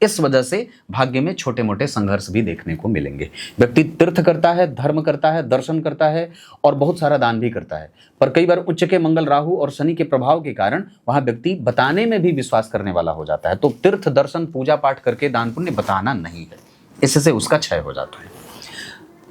इस वजह से भाग्य में छोटे मोटे संघर्ष भी देखने को मिलेंगे। व्यक्ति तीर्थ करता है, धर्म करता है, दर्शन करता है और बहुत सारा दान भी करता है, पर कई बार उच्च के मंगल राहु और शनि के प्रभाव के कारण वहां व्यक्ति बताने में भी विश्वास करने वाला हो जाता है। तो तीर्थ दर्शन पूजा पाठ करके दान पुण्य बताना नहीं है, इससे उसका क्षय हो जाता है।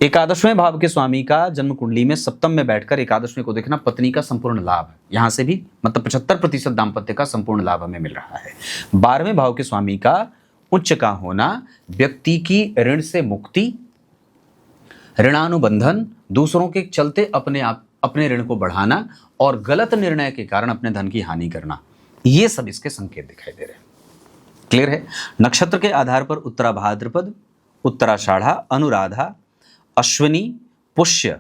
11वें भाव के स्वामी का जन्म कुंडली में 7वें में बैठकर 11वें को देखना, पत्नी का संपूर्ण लाभ, यहां से भी मतलब 75% दाम्पत्य का संपूर्ण लाभ हमें मिल रहा है। 12वें भाव के स्वामी का उच्च का होना, व्यक्ति की ऋण से मुक्ति, ऋणानुबंधन, दूसरों के चलते अपने ऋण को बढ़ाना और गलत निर्णय के कारण अपने धन की हानि करना, ये सब इसके संकेत दिखाई दे रहे हैं। क्लियर है? नक्षत्र के आधार पर उत्तरा भाद्रपद, उत्तराषाढ़ा, अनुराधा, अश्विनी, पुष्य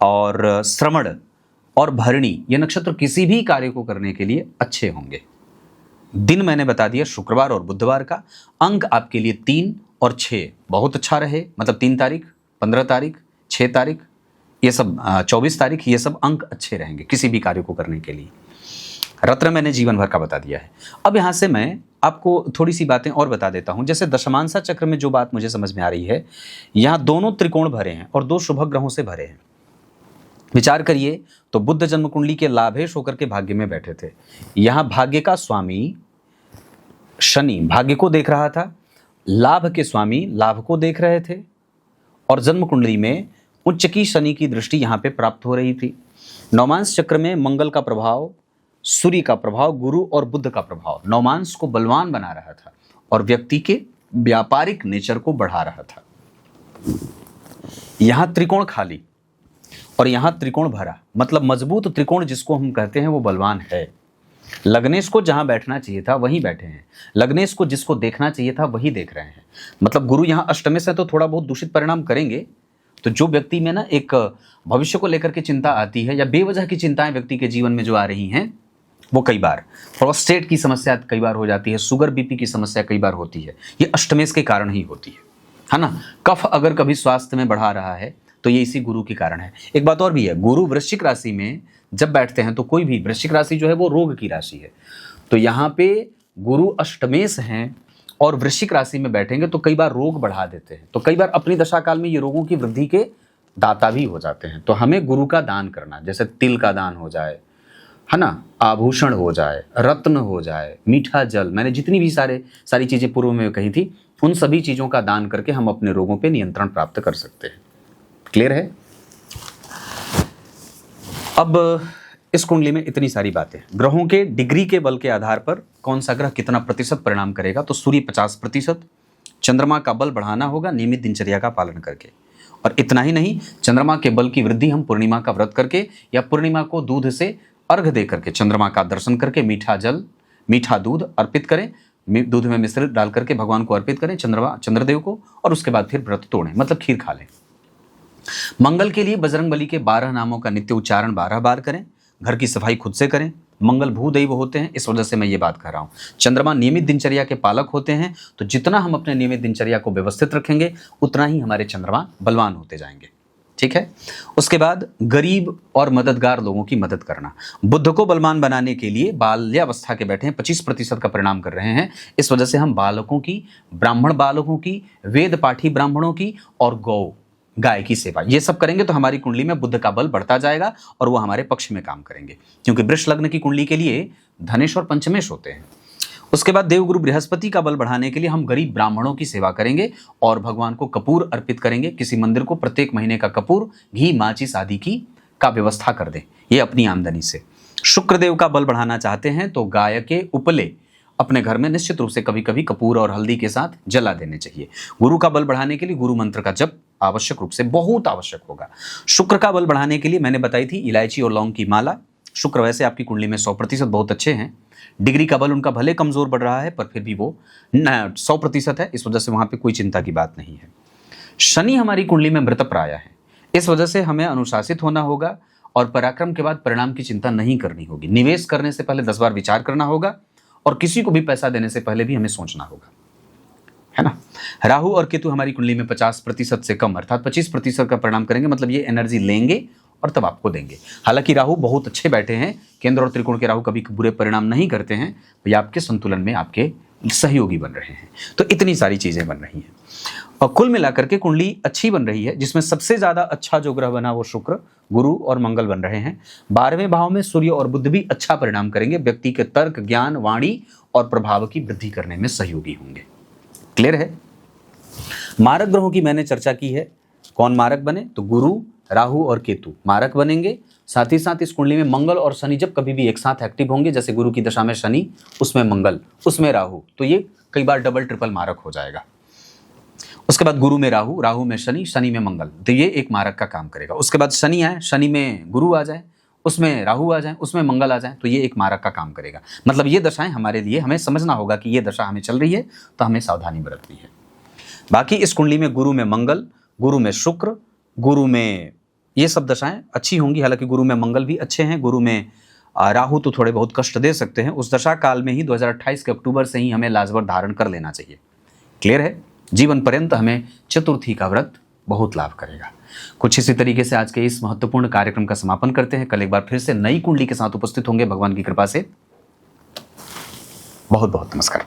और श्रवण और भरणी, ये नक्षत्र किसी भी कार्य को करने के लिए अच्छे होंगे। दिन मैंने बता दिया शुक्रवार और बुधवार का। अंक आपके लिए 3 और 6 बहुत अच्छा रहे, मतलब 3 तारीख, 15 तारीख, 6 तारीख, ये सब 24 तारीख, ये सब अंक अच्छे रहेंगे किसी भी कार्य को करने के लिए। रत्न मैंने जीवन भर का बता दिया है। अब यहाँ से मैं आपको थोड़ी सी बातें और बता देता हूँ। जैसे दशमांशा चक्र में जो बात मुझे समझ में आ रही है, यहाँ दोनों त्रिकोण भरे हैं और 2 शुभ ग्रहों से भरे हैं। विचार करिए तो बुध जन्म कुंडली के लाभेश होकर के भाग्य में बैठे थे। यहाँ भाग्य का स्वामी शनि भाग्य को देख रहा था, लाभ के स्वामी लाभ को देख रहे थे, और जन्म कुंडली में उच्च की शनि की दृष्टि यहाँ पे प्राप्त हो रही थी। नवमांश चक्र में मंगल का प्रभाव, सूर्य का प्रभाव, गुरु और बुध का प्रभाव नवमांश को बलवान बना रहा था और व्यक्ति के व्यापारिक नेचर को बढ़ा रहा था। यहां त्रिकोण खाली और यहां त्रिकोण भरा, मतलब मजबूत त्रिकोण जिसको हम कहते हैं वो बलवान है। लग्नेश को जहां बैठना चाहिए था वहीं बैठे हैं, लग्नेश को जिसको देखना चाहिए था वही देख रहे हैं। मतलब गुरु यहां अष्टमे से तो थोड़ा बहुत दूषित परिणाम करेंगे। तो जो व्यक्ति में ना एक भविष्य को लेकर के चिंता आती है या बेवजह की चिंताएं व्यक्ति के जीवन में जो आ रही हैं, वो कई बार प्रोस्टेट की समस्या कई बार हो जाती है, शुगर बीपी की समस्या कई बार होती है, ये अष्टमेश के कारण ही होती है ना। कफ अगर कभी स्वास्थ्य में बढ़ा रहा है तो ये इसी गुरु के कारण है। एक बात और भी है, गुरु वृश्चिक राशि में जब बैठते हैं तो कोई भी वृश्चिक राशि जो है वो रोग की राशि है, तो यहाँ पे गुरु अष्टमेश हैं और वृश्चिक राशि में बैठेंगे तो कई बार रोग बढ़ा देते हैं। तो कई बार अपनी दशा काल में ये रोगों की वृद्धि के दाता भी हो जाते हैं। तो हमें गुरु का दान करना, जैसे तिल का दान हो जाए, है ना, आभूषण हो जाए, रत्न हो जाए, मीठा जल, मैंने जितनी भी सारी चीज़ें पूर्व में कही थी, उन सभी चीज़ों का दान करके हम अपने रोगों पे नियंत्रण प्राप्त कर सकते हैं। क्लियर है? अब इस कुंडली में इतनी सारी बातें, ग्रहों के डिग्री के बल के आधार पर कौन सा ग्रह कितना प्रतिशत परिणाम करेगा, तो सूर्य 50%, चंद्रमा का बल बढ़ाना होगा नियमित दिनचर्या का पालन करके, और इतना ही नहीं, चंद्रमा के बल की वृद्धि हम पूर्णिमा का व्रत करके या पूर्णिमा को दूध से अर्घ दे करके, चंद्रमा का दर्शन करके, मीठा जल मीठा दूध अर्पित करें, दूध में मिश्रित डाल करके भगवान को अर्पित करें, चंद्रदेव को, और उसके बाद फिर व्रत तोड़ें, मतलब खीर खा लें। मंगल के लिए बजरंगबली के 12 नामों का नित्य उच्चारण 12 बार करें। घर की सफाई खुद से करें। मंगल भूदैव होते हैं, इस वजह से मैं ये बात कर रहा हूँ। चंद्रमा नियमित दिनचर्या के पालक होते हैं, तो जितना हम अपने नियमित दिनचर्या को व्यवस्थित रखेंगे उतना ही हमारे चंद्रमा बलवान होते जाएंगे। ठीक है। उसके बाद गरीब और मददगार लोगों की मदद करना। बुध को बलवान बनाने के लिए बाल्यावस्था के बैठे 25% का परिणाम कर रहे हैं। इस वजह से हम बालकों की, ब्राह्मण बालकों की, वेद पाठी ब्राह्मणों की और गाय की सेवा, ये सब करेंगे तो हमारी कुंडली में बुध का बल बढ़ता जाएगा और वो हमारे पक्ष में काम करेंगे, क्योंकि वृष लग्न की कुंडली के लिए धनेश और पंचमेश होते हैं। उसके बाद देवगुरु बृहस्पति का बल बढ़ाने के लिए हम गरीब ब्राह्मणों की सेवा करेंगे और भगवान को कपूर अर्पित करेंगे। किसी मंदिर को प्रत्येक महीने का कपूर, घी, माचिस आदि का व्यवस्था कर दें, ये अपनी आमदनी से। शुक्रदेव का बल बढ़ाना चाहते हैं तो गाय के उपले अपने घर में निश्चित रूप से कभी कभी कपूर और हल्दी के साथ जला देने चाहिए। गुरु का बल बढ़ाने के लिए गुरु मंत्र का जप आवश्यक रूप से बहुत आवश्यक होगा। शुक्र का बल बढ़ाने के लिए मैंने बताई थी इलायची और लौंग की माला। शुक्र वैसे आपकी कुंडली में 100% बहुत अच्छे हैं। डिग्री का बल उनका भले कमजोर बढ़ रहा है, पर फिर भी वो 100% है, इस वजह से वहां पे कोई चिंता की बात नहीं है। शनि हमारी कुंडली में मृतप्राय है, इस वजह से हमें अनुशासित होना होगा और पराक्रम के बाद परिणाम की चिंता नहीं करनी होगी। निवेश करने से पहले 10 बार विचार करना होगा और किसी को भी पैसा देने से पहले भी हमें सोचना होगा, है ना। राहु और केतु हमारी कुंडली में 50% से कम अर्थात 25% का परिणाम करेंगे, मतलब ये एनर्जी लेंगे और तब आपको देंगे। हालांकि राहु बहुत अच्छे बैठे हैं, केंद्र और त्रिकोण के राहु कभी बुरे परिणाम नहीं करते हैं, ये आपके संतुलन में आपके सहयोगी बन रहे हैं। तो इतनी सारी चीजें बन रही हैं और कुल मिलाकर के कुंडली अच्छी बन रही है, जिसमें सबसे ज्यादा अच्छा जो ग्रह बना वो शुक्र, गुरु और मंगल बन रहे हैं। 12वें भाव में सूर्य और बुध भी अच्छा परिणाम करेंगे, व्यक्ति के तर्क, ज्ञान, वाणी और प्रभाव की वृद्धि करने में सहयोगी होंगे। क्लियर है। मारक ग्रहों की मैंने चर्चा की है। कौन मारक बने, तो गुरु, राहु और केतु मारक बनेंगे। साथ ही साथ इस कुंडली में मंगल और शनि जब कभी भी एक साथ एक्टिव होंगे, जैसे गुरु की दशा में शनि, उसमें मंगल, उसमें राहु, तो ये कई बार डबल ट्रिपल मारक हो जाएगा। उसके बाद गुरु में राहु, राहु में शनि, शनि में मंगल, तो ये एक मारक का काम करेगा। उसके बाद शनि आए, शनि में गुरु आ जाए, उसमें राहु आ जाए, उसमें मंगल आ जाए, तो ये एक मारक का काम करेगा। मतलब ये दशाएं हमारे लिए, हमें समझना होगा कि ये दशा हमें चल रही है तो हमें सावधानी बरतनी है। बाकी इस कुंडली में गुरु में मंगल, गुरु में शुक्र, गुरु में ये सब दशाएं अच्छी होंगी। हालांकि गुरु में मंगल भी अच्छे हैं, गुरु में राहु तो थोड़े बहुत कष्ट दे सकते हैं। उस दशा काल में ही 2028 के अक्टूबर से ही हमें लाजवर धारण कर लेना चाहिए। क्लियर है। जीवन पर्यंत हमें चतुर्थी का व्रत बहुत लाभ करेगा। कुछ इसी तरीके से आज के इस महत्वपूर्ण कार्यक्रम का समापन करते हैं। कल एक बार फिर से नई कुंडली के साथ उपस्थित होंगे भगवान की कृपा से। बहुत बहुत नमस्कार।